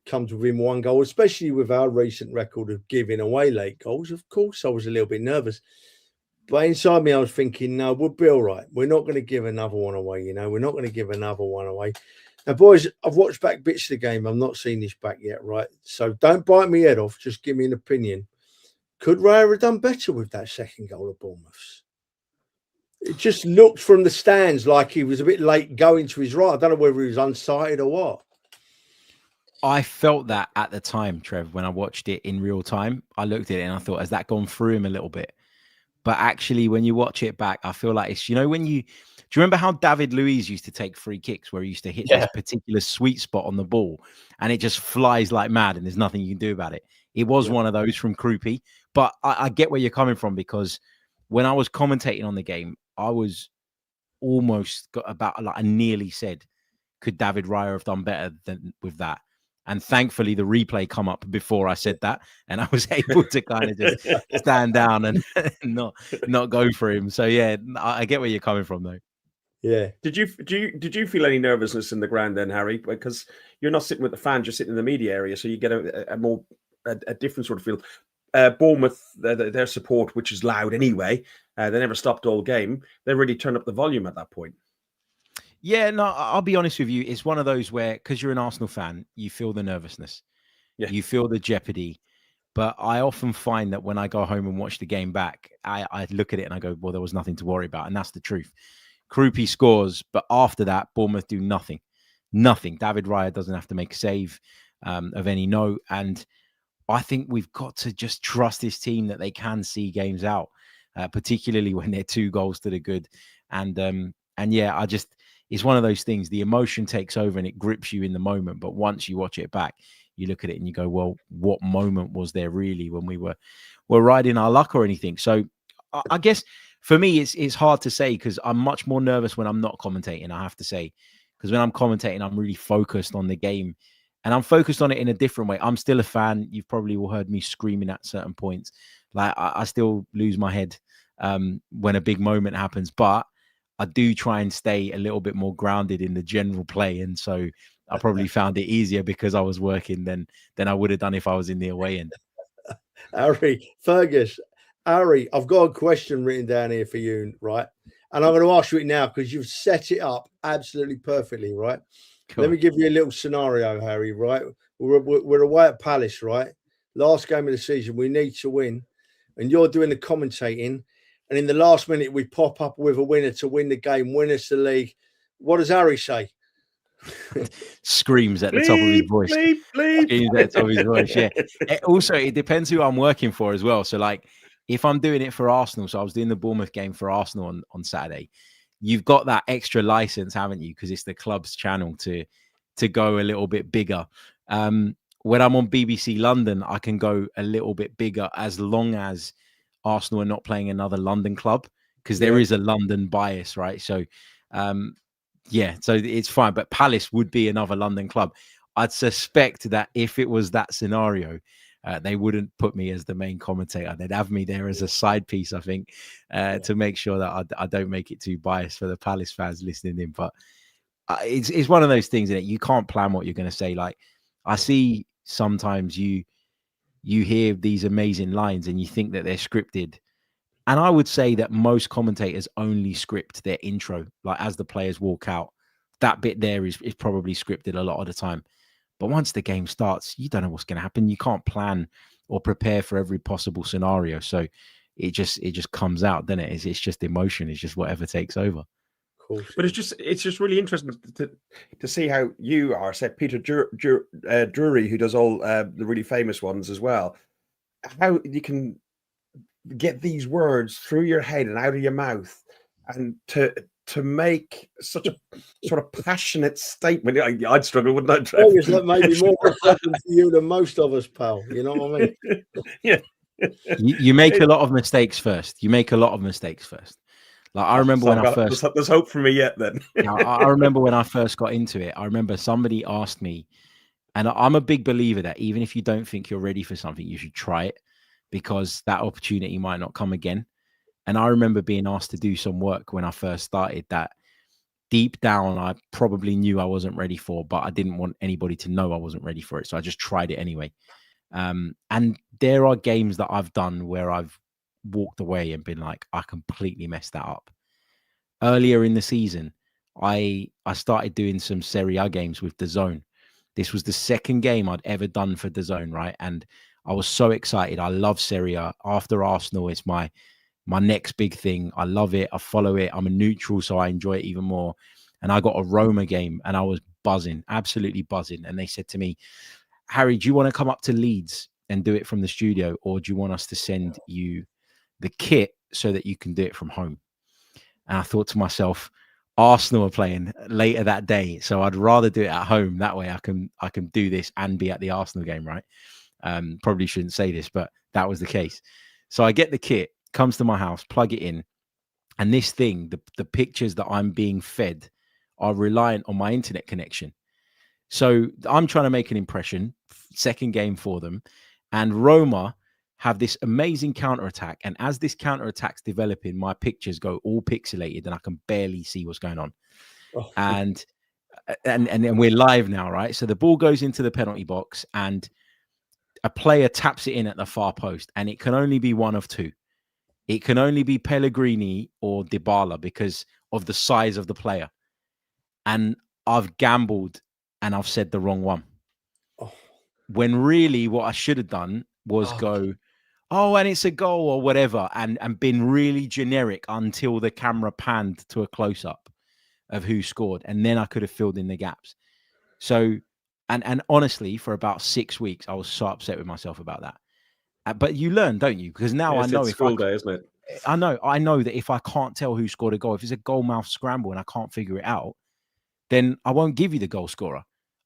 comes within 1 goal, especially with our recent record of giving away late goals. Of course, I was a little bit nervous, but inside me, I was thinking, no, we'll be all right. We're not going to give another one away. We're not going to give another one away. Now, boys, I've watched back bits of the game. I've not seen this back yet, right? So don't bite me head off. Just give me an opinion. Could Raya have done better with that second goal of Bournemouth's? It just looked from the stands like he was a bit late going to his right. I don't know whether he was unsighted or what. I felt that at the time, Trev, when I watched it in real time. I looked at it and I thought, has that gone through him a little bit? But actually, when you watch it back, I feel like it's, do you remember how David Luiz used to take free kicks where he used to hit this particular sweet spot on the ball and it just flies like mad and there's nothing you can do about it? It was one of those from Kroupy, but I get where you're coming from, because when I was commentating on the game, I was almost got about, like, I nearly said, could David Raya have done better than with that? And thankfully, the replay come up before I said that, and I was able to kind of just stand down and not go for him. So yeah, I get where you're coming from, though. Yeah. Did you feel any nervousness in the ground then, Harry? Because you're not sitting with the fans, you're sitting in the media area, so you get a different sort of feel. Bournemouth, their support, which is loud anyway, they never stopped all game. They really turned up the volume at that point. Yeah, no, I'll be honest with you. It's one of those where, because you're an Arsenal fan, you feel the nervousness. Yeah. You feel the jeopardy. But I often find that when I go home and watch the game back, I look at it and I go, well, there was nothing to worry about. And that's the truth. Kroupy scores, but after that, Bournemouth do nothing. Nothing. David Raya doesn't have to make a save of any note. And I think we've got to just trust this team that they can see games out, particularly when they're 2 goals to the good. And yeah, it's one of those things. The emotion takes over and it grips you in the moment. But once you watch it back, you look at it and you go, well, what moment was there really when we were riding our luck or anything? So I guess for me, it's hard to say, because I'm much more nervous when I'm not commentating, I have to say. Because when I'm commentating, I'm really focused on the game. And I'm focused on it in a different way. I'm still a fan. You've probably all heard me screaming at certain points. Like, I still lose my head when a big moment happens. But I do try and stay a little bit more grounded in the general play. And so I probably found it easier because I was working than I would have done if I was in the away end. Fergus, Harry, I've got a question written down here for you, right? And I'm going to ask you it now because you've set it up absolutely perfectly, right? Cool. Let me give you a little scenario, Harry, right? We're away at Palace, right? Last game of the season, we need to win. And you're doing the commentating. And in the last minute, we pop up with a winner to win the game, win us the league. What does Harry say? Screams at the top of his voice. Screams at the top of his voice, yeah. Also, it depends who I'm working for as well. So, like, if I'm doing it for Arsenal, so I was doing the Bournemouth game for Arsenal on Saturday, you've got that extra license, haven't you? Because it's the club's channel to go a little bit bigger. When I'm on BBC London, I can go a little bit bigger as long as Arsenal are not playing another London club, because there is a London bias, right? So, yeah, so it's fine. But Palace would be another London club. I'd suspect that if it was that scenario, they wouldn't put me as the main commentator. They'd have me there as a side piece, I think, to make sure that I don't make it too biased for the Palace fans listening in. But it's one of those things that you can't plan what you're going to say. Like, I see sometimes you hear these amazing lines and you think that they're scripted. And I would say that most commentators only script their intro, like as the players walk out. That bit there is probably scripted a lot of the time. But once the game starts, you don't know what's going to happen. You can't plan or prepare for every possible scenario. So it just comes out, doesn't it? It's just emotion. It's just whatever takes over. Cool. But it's just really interesting to see how you are. Said Peter Drury, who does all the really famous ones as well. How you can get these words through your head and out of your mouth, and to make such a sort of passionate statement. I'd struggle, wouldn't I? It's like maybe more refreshing for you than most of us, pal. You know what I mean? Yeah. You make a lot of mistakes first. Like, I remember when I first... There's hope for me yet then. I remember when I first got into it, I remember somebody asked me, and I'm a big believer that even if you don't think you're ready for something, you should try it, because that opportunity might not come again. And I remember being asked to do some work when I first started that deep down, I probably knew I wasn't ready for, but I didn't want anybody to know I wasn't ready for it. So I just tried it anyway. And there are games that I've done where I've walked away and been like, I completely messed that up. Earlier in the season, I started doing some Serie A games with DAZN. This was the second game I'd ever done for DAZN, right? And I was so excited. I love Serie A. After Arsenal, it's my next big thing. I love it. I follow it. I'm a neutral, so I enjoy it even more. And I got a Roma game and I was buzzing, absolutely buzzing. And they said to me, Harry, do you want to come up to Leeds and do it from the studio, or do you want us to send you the kit so that you can do it from home? And I thought to myself, Arsenal are playing later that day, so I'd rather do it at home. That way I can do this and be at the Arsenal game, right? Probably shouldn't say this, but that was the case. So I get the kit, comes to my house, plug it in, and this thing, the pictures that I'm being fed are reliant on my internet connection. So I'm trying to make an impression, second game for them, and Roma have this amazing counterattack. And as this counterattack's developing, my pictures go all pixelated and I can barely see what's going on. Oh. And we're live now, right? So the ball goes into the penalty box and a player taps it in at the far post, and it can only be one of two. It can only be Pellegrini or Dybala because of the size of the player. And I've gambled and I've said the wrong one. Oh. When really what I should have done was go, and it's a goal or whatever, and been really generic until the camera panned to a close-up of who scored. And then I could have filled in the gaps. So, and honestly, for about 6 weeks, I was so upset with myself about that. But you learn, don't you? Because now I know it's school day, isn't it? I know that if I can't tell who scored a goal, if it's a goal mouth scramble and I can't figure it out, then I won't give you the goal scorer.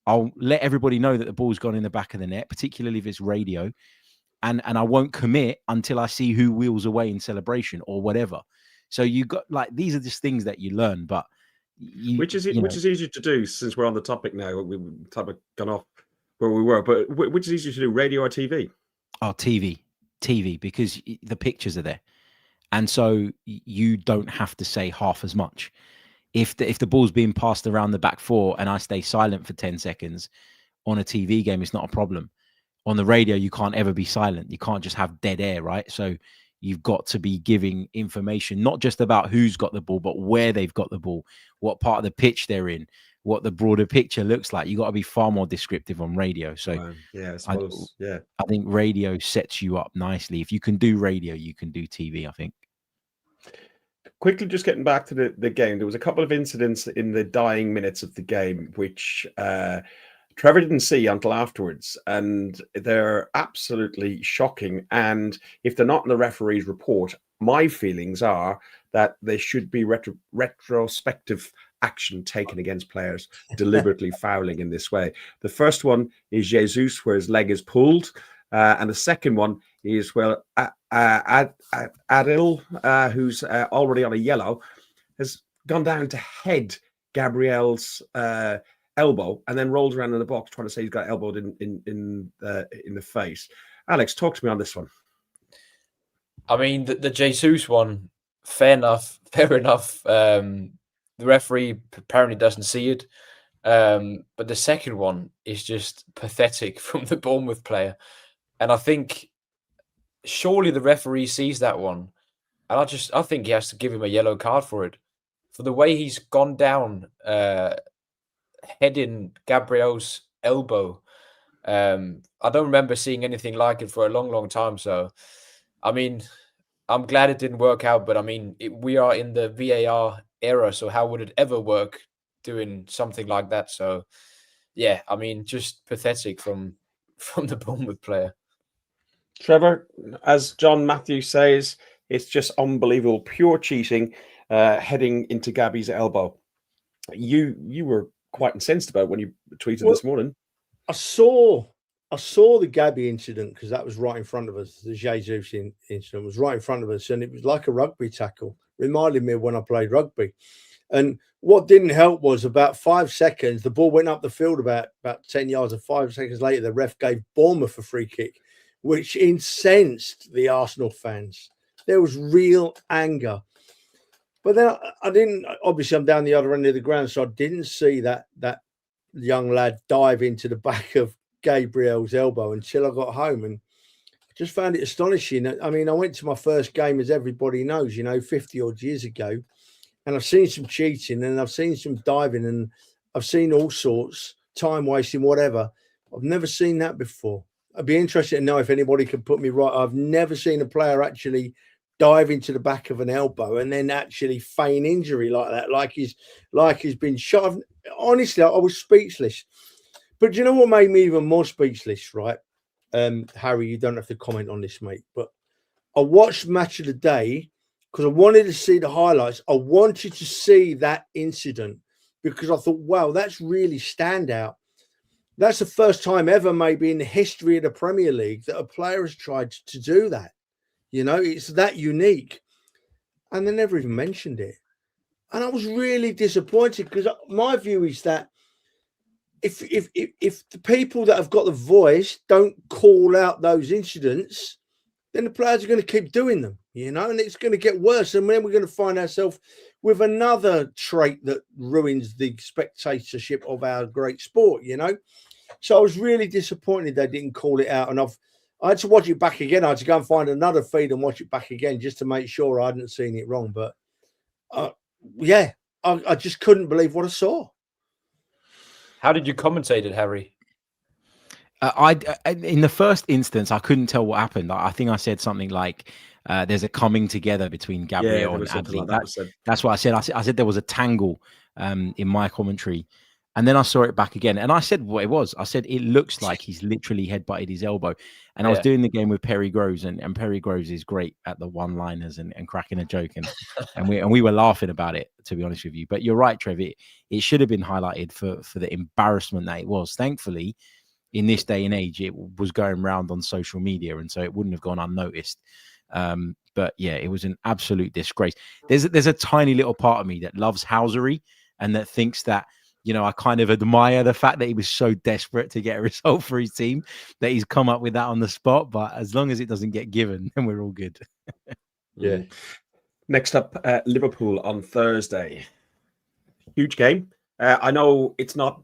I'll let everybody know that the ball's gone in the back of the net, particularly if it's radio. And I won't commit until I see who wheels away in celebration or whatever. So you got these are just things that you learn, but which is easier to do since we're on the topic now. We've gone off where we were, but which is easier to do, radio or TV? Oh, TV, because the pictures are there, and so you don't have to say half as much. If the ball's being passed around the back four and I stay silent for 10 seconds on a TV game, it's not a problem. On the radio, you can't ever be silent. You can't just have dead air, right? So you've got to be giving information, not just about who's got the ball, but where they've got the ball, what part of the pitch they're in, what the broader picture looks like. You got to be far more descriptive on radio. So I think radio sets you up nicely. If you can do radio, you can do TV, I think. Quickly, just getting back to the game, there was a couple of incidents in the dying minutes of the game, which Trevor didn't see until afterwards, and they're absolutely shocking. And if they're not in the referee's report, my feelings are that there should be retrospective action taken against players deliberately fouling in this way. The first one is Jesus, where his leg is pulled, and the second one is Adil, who's already on a yellow, has gone down to head Gabriel's elbow and then rolls around in the box trying to say he's got elbowed in the face. Alex, talk to me on this one. I mean, the Jesus one, fair enough. The referee apparently doesn't see it. But the second one is just pathetic from the Bournemouth player. And I think surely the referee sees that one. And I think he has to give him a yellow card for it. For the way he's gone down, heading Gabriel's elbow. I don't remember seeing anything like it for a long, long time. So, I mean, I'm glad it didn't work out. But, I mean, we are in the VAR era. So how would it ever work doing something like that? So, yeah, I mean, just pathetic from the Bournemouth player. Trevor, as John Matthews says, it's just unbelievable, pure cheating, heading into Gabby's elbow. You were quite incensed about when you tweeted this morning. I saw the Gabby incident because that was right in front of us. The Jesus incident was right in front of us, and it was like a rugby tackle. Reminded me of when I played rugby. And what didn't help was about 5 seconds, the ball went up the field about 10 yards, and 5 seconds later, the ref gave Bournemouth a free kick, which incensed the Arsenal fans. There was real anger. But then I didn't, obviously I'm down the other end of the ground, so I didn't see that young lad dive into the back of Gabriel's elbow until I got home. And I just found it astonishing. I mean, I went to my first game, as everybody knows, 50 odd years ago, and I've seen some cheating and I've seen some diving and I've seen all sorts, time wasting, whatever. I've never seen that before. I'd be interested to know if anybody can put me right. I've never seen a player actually dive into the back of an elbow and then actually feign injury like that, like he's been shot. Honestly, I was speechless. But do you know what made me even more speechless, right? Harry, you don't have to comment on this, mate. But I watched Match of the Day because I wanted to see the highlights. I wanted to see that incident because I thought, wow, that's really standout. that's the first time ever, maybe in the history of the Premier League, that a player has tried to do that. You know, it's that unique. And they never even mentioned it. And I was really disappointed, because my view is that if the people that have got the voice don't call out those incidents, then the players are going to keep doing them, you know, and it's going to get worse. And then we're going to find ourselves with another trait that ruins the spectatorship of our great sport, you know. So I was really disappointed they didn't call it out. And I had to watch it back again. I had to go and find another feed and watch it back again just to make sure I hadn't seen it wrong. But yeah, I just couldn't believe what I saw. How did you commentate it, Harry? In the first instance, I couldn't tell what happened. I think I said something like, "There's a coming together between Gabriel and Adli." That's what I said. I said there was a tangle in my commentary, and then I saw it back again, and I said what it was. I said it looks like he's literally headbutted his elbow. And I was doing the game with Perry Groves, and Perry Groves is great at the one-liners and cracking a joke, and we were laughing about it, to be honest with you. But you're right, Trev. It should have been highlighted for the embarrassment that it was. Thankfully, in this day and age, it was going around on social media, and so it wouldn't have gone unnoticed. But yeah, it was an absolute disgrace. There's a tiny little part of me that loves housery and that thinks that, you know, I kind of admire the fact that he was so desperate to get a result for his team that he's come up with that on the spot. But as long as it doesn't get given, then we're all good. Yeah. Next up, Liverpool on Thursday. Huge game. I know it's not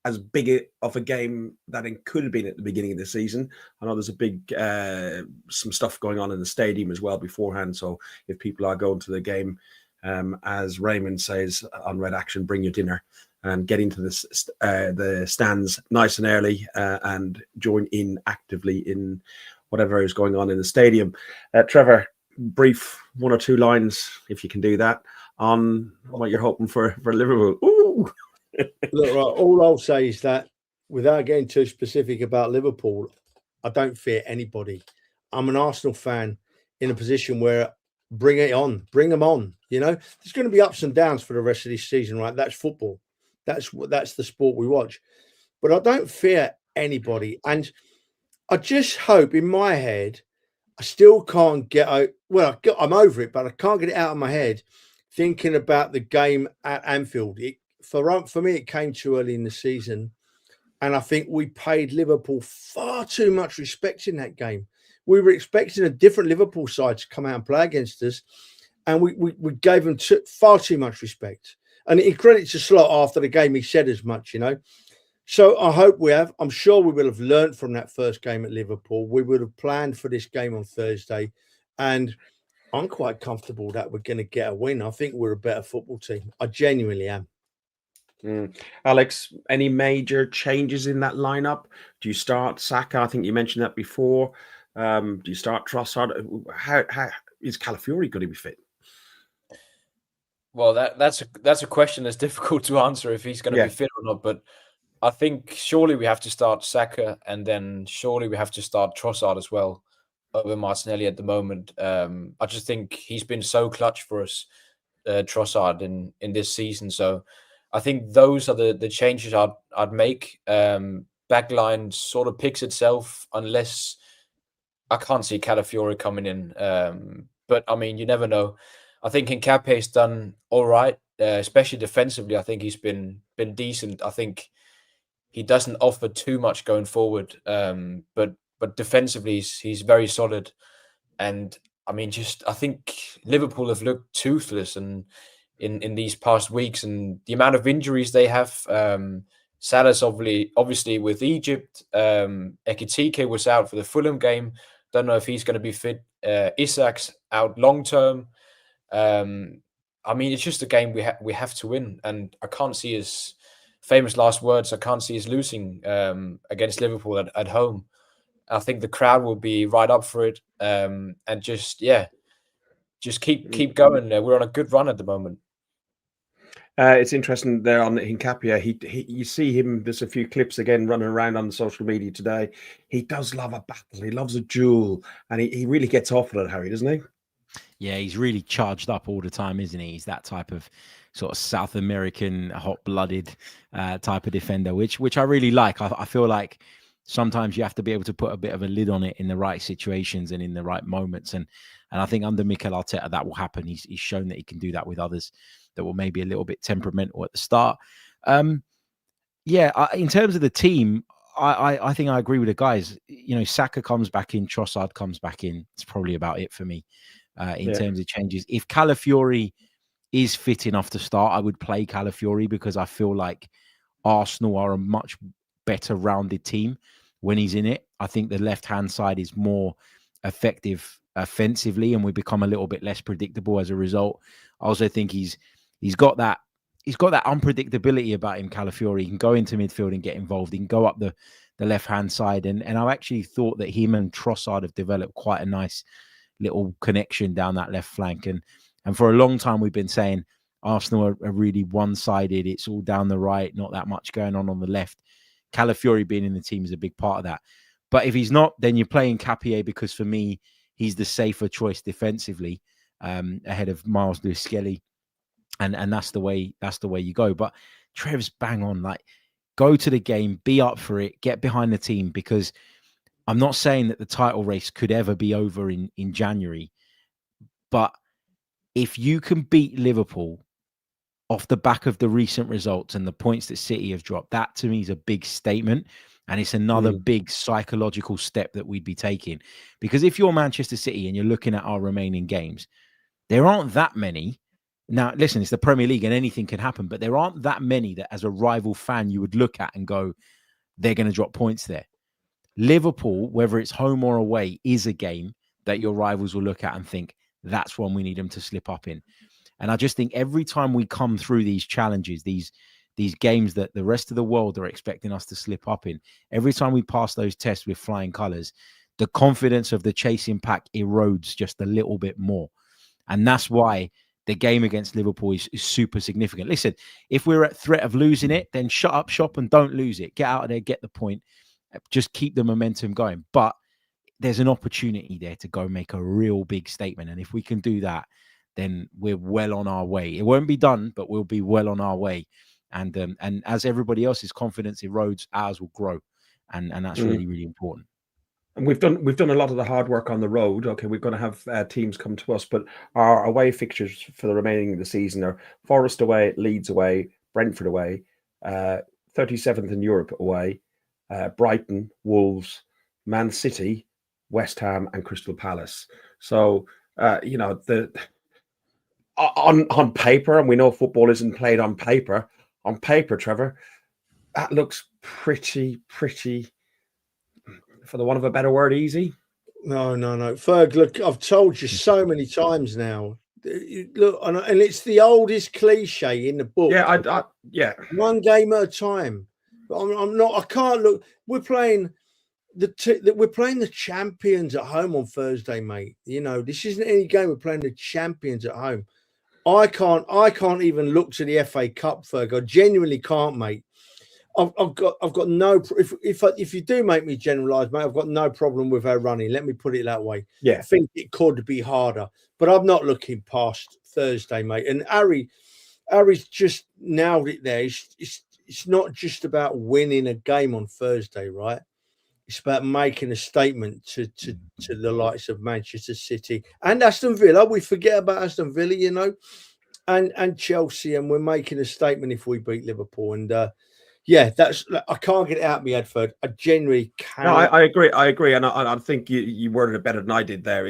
as big of a game that it could have been at the beginning of the season. I know there's a big, some stuff going on in the stadium as well beforehand. So if people are going to the game, as Raymond says on Red Action, bring your dinner and get into the stands nice and early and join in actively in whatever is going on in the stadium. Trevor, brief 1 or 2 lines, if you can do that, on what you're hoping for Liverpool. Ooh! Look, right, all I'll say is that, without getting too specific about Liverpool, I don't fear anybody. I'm an Arsenal fan in a position where bring it on, bring them on. You know, there's going to be ups and downs for the rest of this season, right? That's football. That's the sport we watch. But I don't fear anybody. And I just hope, in my head, I still can't get out. Well, I'm over it, but I can't get it out of my head thinking about the game at Anfield. For me, it came too early in the season. And I think we paid Liverpool far too much respect in that game. We were expecting a different Liverpool side to come out and play against us. And we gave them far too much respect. And in credit to Slot, after the game, he said as much, you know. So I hope we have. I'm sure we will have learned from that first game at Liverpool. We would have planned for this game on Thursday. And I'm quite comfortable that we're going to get a win. I think we're a better football team. I genuinely am. Alex, any major changes in that lineup? Do you start Saka? I think you mentioned that before. Do you start Trossard? How is Calafiori going to be fit? Well, that's a question that's difficult to answer if he's going to be fit or not. But I think surely we have to start Saka, and then surely we have to start Trossard as well over Martinelli at the moment. I just think he's been so clutch for us, Trossard, in this season. So I think those are the changes I'd make. Backline sort of picks itself unless I can't see Calafiori coming in. But I mean, you never know. I think Nkapé's done all right, especially defensively. I think he's been decent. I think he doesn't offer too much going forward, but defensively he's very solid. And I mean, I think Liverpool have looked toothless and in these past weeks, and the amount of injuries they have. Salah's obviously with Egypt. Ekitike was out for the Fulham game. Don't know if he's going to be fit. Isak's out long term. I mean, it's just a game we have to win, and I can't see his famous last words. I can't see us losing against Liverpool at home. I think the crowd will be right up for it, and just keep going. We're on a good run at the moment. It's interesting there on Hincapia. He you see him. There's a few clips again running around on social media today. He does love a battle. He loves a duel, and he really gets off on it, Harry, doesn't he? Yeah, he's really charged up all the time, isn't he? He's that type of sort of South American, hot-blooded type of defender, which I really like. I feel like sometimes you have to be able to put a bit of a lid on it in the right situations and in the right moments. And I think under Mikel Arteta that will happen. He's shown that he can do that with others that were maybe a little bit temperamental at the start. In terms of the team, I think I agree with the guys. You know, Saka comes back in, Trossard comes back in. It's probably about it for me in terms of changes. If Calafiori is fit enough to start, I would play Calafiori because I feel like Arsenal are a much better rounded team when he's in it. I think the left-hand side is more effective offensively, and we become a little bit less predictable as a result. I also think he's got that unpredictability about him, Calafiori. He can go into midfield and get involved. He can go up the left-hand side. And I actually thought that him and Trossard have developed quite a nice little connection down that left flank. And for a long time, we've been saying Arsenal are really one-sided. It's all down the right, not that much going on the left. Calafiori being in the team is a big part of that. But if he's not, then you're playing Capier because for me, he's the safer choice defensively ahead of Miles Lewis-Skelly. And that's the way you go. But Trev's bang on. Like, go to the game, be up for it, get behind the team, because I'm not saying that the title race could ever be over in January. But if you can beat Liverpool off the back of the recent results and the points that City have dropped, that to me is a big statement. And it's another big psychological step that we'd be taking. Because if you're Manchester City and you're looking at our remaining games, there aren't that many. Now, listen, it's the Premier League and anything can happen, but there aren't that many that as a rival fan you would look at and go, they're going to drop points there. Liverpool, whether it's home or away, is a game that your rivals will look at and think, that's one we need them to slip up in. And I just think every time we come through these challenges, these games that the rest of the world are expecting us to slip up in, every time we pass those tests with flying colours, the confidence of the chasing pack erodes just a little bit more. And that's why the game against Liverpool is super significant. Listen, if we're at threat of losing it, then shut up shop and don't lose it. Get out of there, get the point. Just keep the momentum going. But there's an opportunity there to go make a real big statement. And if we can do that, then we're well on our way. It won't be done, but we'll be well on our way. And as everybody else's confidence erodes, ours will grow. And that's really, really important. And we've done a lot of the hard work on the road. Okay, we're going to have teams come to us, but our away fixtures for the remaining of the season are Forest away, Leeds away, Brentford away, 37th in Europe away, Brighton, Wolves, Man City, West Ham, and Crystal Palace. So on paper, and we know football isn't played on paper. On paper, Trevor, that looks pretty. For the want of a better word, easy. No. Ferg, look, I've told you so many times now. Look, and it's the oldest cliche in the book. Yeah. One game at a time. But I'm not. I can't look. We're playing the champions at home on Thursday, mate. You know, this isn't any game. We're playing the champions at home. I can't even look to the FA Cup, Ferg. I genuinely can't, mate. I've got no. If you do make me generalise, mate, I've got no problem with our running. Let me put it that way. Yeah, I think it could be harder, but I'm not looking past Thursday, mate. And Harry's just nailed it there. It's not just about winning a game on Thursday, right? It's about making a statement to the likes of Manchester City and Aston Villa. We forget about Aston Villa, you know, and Chelsea, and we're making a statement if we beat Liverpool. And yeah, I can't get it out of my head, Ferd. I genuinely can't. No, I agree, and I think you worded it better than I did there.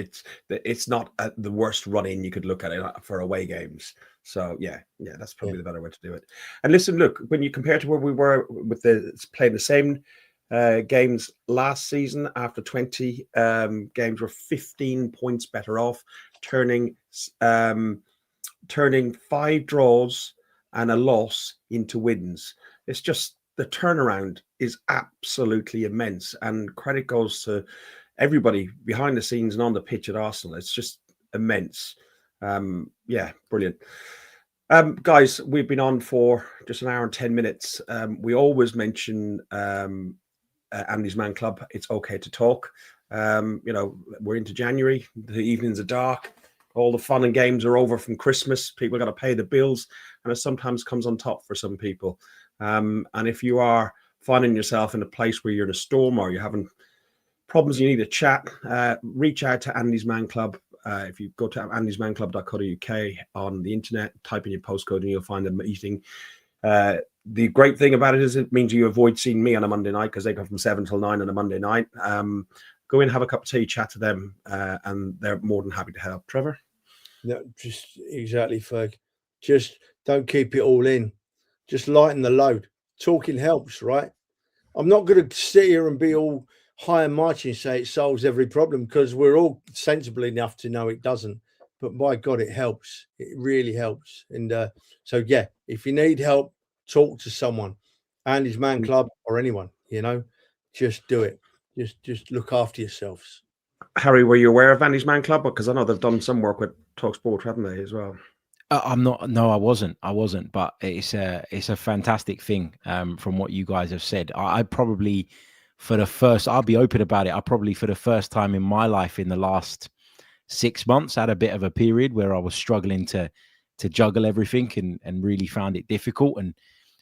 It's not the worst run-in you could look at it for away games. So yeah, that's probably the better way to do it. And listen, look, when you compare to where we were with playing the same games last season, after 20 games, we're 15 points better off, turning 5 draws and a loss into wins. It's just the turnaround is absolutely immense, and credit goes to everybody behind the scenes and on the pitch at Arsenal. It's just immense. Brilliant. Guys, we've been on for just an hour and 10 minutes. We always mention Andy's Man Club. It's okay to talk. We're into January. The evenings are dark. all the fun and games are over from Christmas. People got to pay the bills, and it sometimes comes on top for some people. And if you are finding yourself in a place where you're in a storm or you're having problems, you need a chat, reach out to Andy's Man Club. If you go to andysmanclub.co.uk on the internet, type in your postcode and you'll find a meeting. The great thing about it is it means you avoid seeing me on a Monday night because they go from 7 till 9 on a Monday night. Go in, have a cup of tea, chat to them, and they're more than happy to help. Trevor? No, just exactly, Ferg. Just don't keep it all in. Just lighten the load. Talking helps, right? I'm not going to sit here and be all high and mighty and say it solves every problem, because we're all sensible enough to know it doesn't. But by God, it helps. It really helps. And so, yeah, if you need help, talk to someone, Andy's Man Club or anyone, just do it. Just look after yourselves. Harry, were you aware of Andy's Man Club? Because I know they've done some work with TalkSport, haven't they, as well? I'm not. No, I wasn't. But it's a fantastic thing. From what you guys have said, I probably I'll be open about it. I probably for the first time in my life in the last 6 months had a bit of a period where I was struggling to juggle everything and really found it difficult, and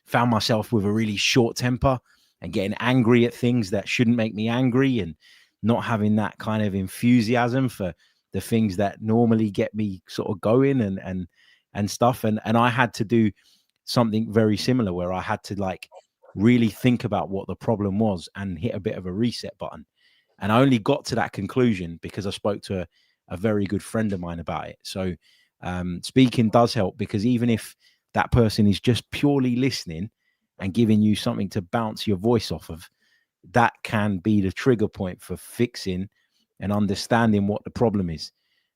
found myself with a really short temper and getting angry at things that shouldn't make me angry, and not having that kind of enthusiasm for the things that normally get me sort of going and stuff. And I had to do something very similar where I had to really think about what the problem was and hit a bit of a reset button. And I only got to that conclusion because I spoke to a very good friend of mine about it. So speaking does help, because even if that person is just purely listening and giving you something to bounce your voice off of, that can be the trigger point for fixing and understanding what the problem is.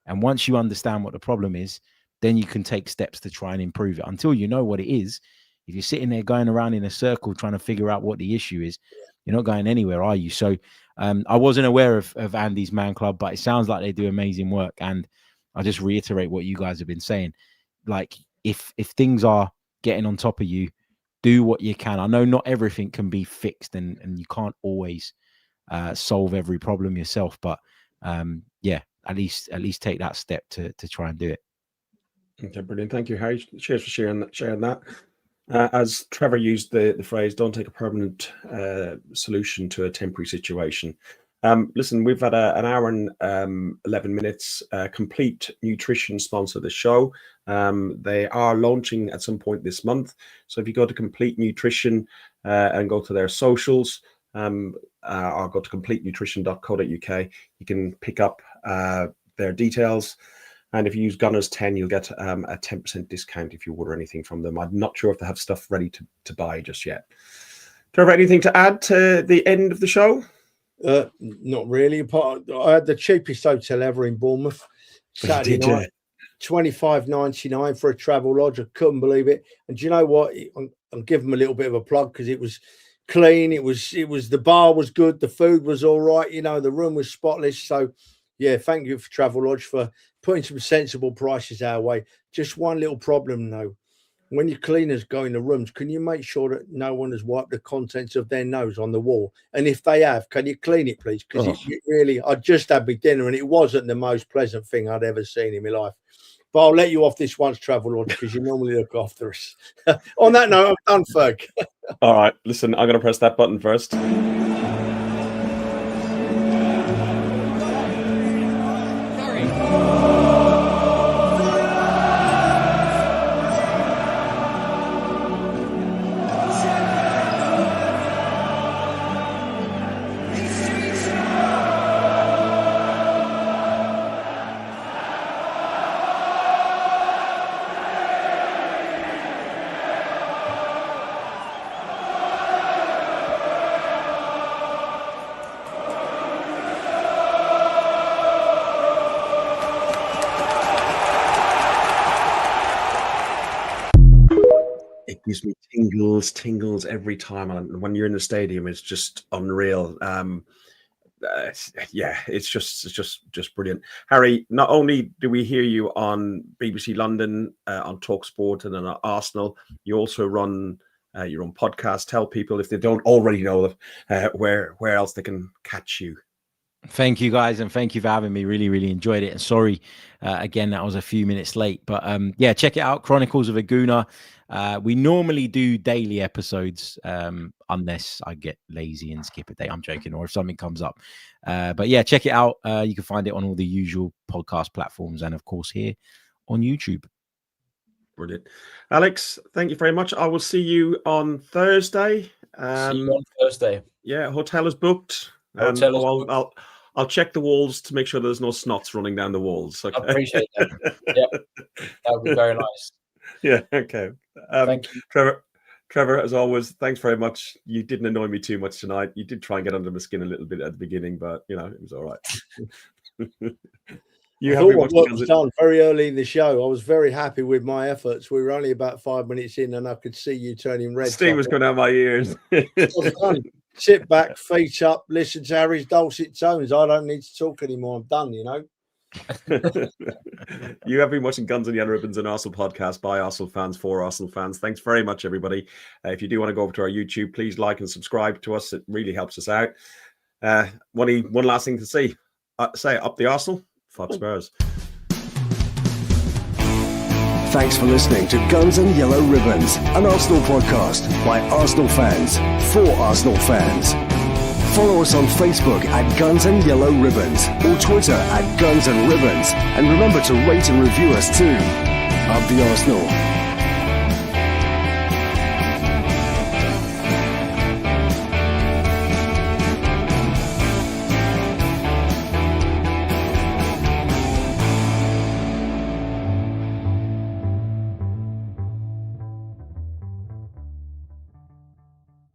And once you understand what the problem is, then you can take steps to try and improve it. Until you know what it is, if you're sitting there going around in a circle trying to figure out what the issue is, you're not going anywhere, are you? So I wasn't aware of Andy's Man Club, but it sounds like they do amazing work. And I'll just reiterate what you guys have been saying. Like, if things are getting on top of you, do what you can. I know not everything can be fixed, and you can't always solve every problem yourself, but yeah, at least take that step to try and do it. Okay, brilliant. Thank you, Harry. Cheers for sharing that. As Trevor used the phrase, don't take a permanent solution to a temporary situation. Listen, we've had an hour and 11 minutes. Complete Nutrition sponsor the show. They are launching at some point this month. So if you go to Complete Nutrition and go to their socials, or go to completenutrition.co.uk, you can pick up their details. And if you use Gunners 10, you'll get a 10% discount if you order anything from them. I'm not sure if they have stuff ready to buy just yet. Trevor, anything to add to the end of the show? Not really. I had the cheapest hotel ever in Bournemouth. Saturday night, $25.99 for a travel lodge. I couldn't believe it. And do you know what? I'll give them a little bit of a plug because it was clean. It was the bar was good. The food was all right. The room was spotless. So yeah, thank you for Travelodge for putting some sensible prices our way. Just one little problem though. When your cleaners go in the rooms, can you make sure that no one has wiped the contents of their nose on the wall? And if they have, can you clean it, please? Because it really, I just had my dinner and it wasn't the most pleasant thing I'd ever seen in my life. But I'll let you off this once, Travelodge, because you normally look after us. On that note, I'm done, Ferg. All right, listen, I'm going to press that button first. Gives me tingles every time. And when you're in the stadium, it's just unreal. Yeah, it's just brilliant. Harry, not only do we hear you on BBC London, on TalkSport, and on Arsenal, you also run your own podcast. Tell people, if they don't already know, where else they can catch you. Thank you, guys, and thank you for having me. Really, really enjoyed it. And sorry, again, that was a few minutes late. But yeah, check it out, Chronicles of a Gooner. We normally do daily episodes, unless I get lazy and skip a day. I'm joking, or if something comes up. But yeah, check it out. You can find it on all the usual podcast platforms and, of course, here on YouTube. Brilliant. Alex, thank you very much. I will see you on Thursday. See you on Thursday. Yeah, hotel is booked. I'll check the walls to make sure there's no snots running down the walls. Okay? I appreciate that. Yeah, that would be very nice. Yeah, okay. Thank you. Trevor, as always, thanks very much. You didn't annoy me too much tonight. You did try and get under my skin a little bit at the beginning, but, you know, it was all right. I thought what was done very early in the show. I was very happy with my efforts. We were only about 5 minutes in and I could see you turning red. Steam was going down my ears. Sit back, feet up, listen to Harry's dulcet tones. I don't need to talk anymore. I'm done, you know. You have been watching Guns and Yellow Ribbons, an Arsenal podcast by Arsenal fans for Arsenal fans. Thanks very much, everybody. If you do want to go over to our YouTube, please like and subscribe to us. It really helps us out. One last thing to say up the Arsenal. Fuck Spurs. Thanks for listening to Guns and Yellow Ribbons, an Arsenal podcast by Arsenal fans for Arsenal fans. Follow us on Facebook at Guns and Yellow Ribbons or Twitter at Guns and Ribbons. And remember to rate and review us too. Up the Arsenal.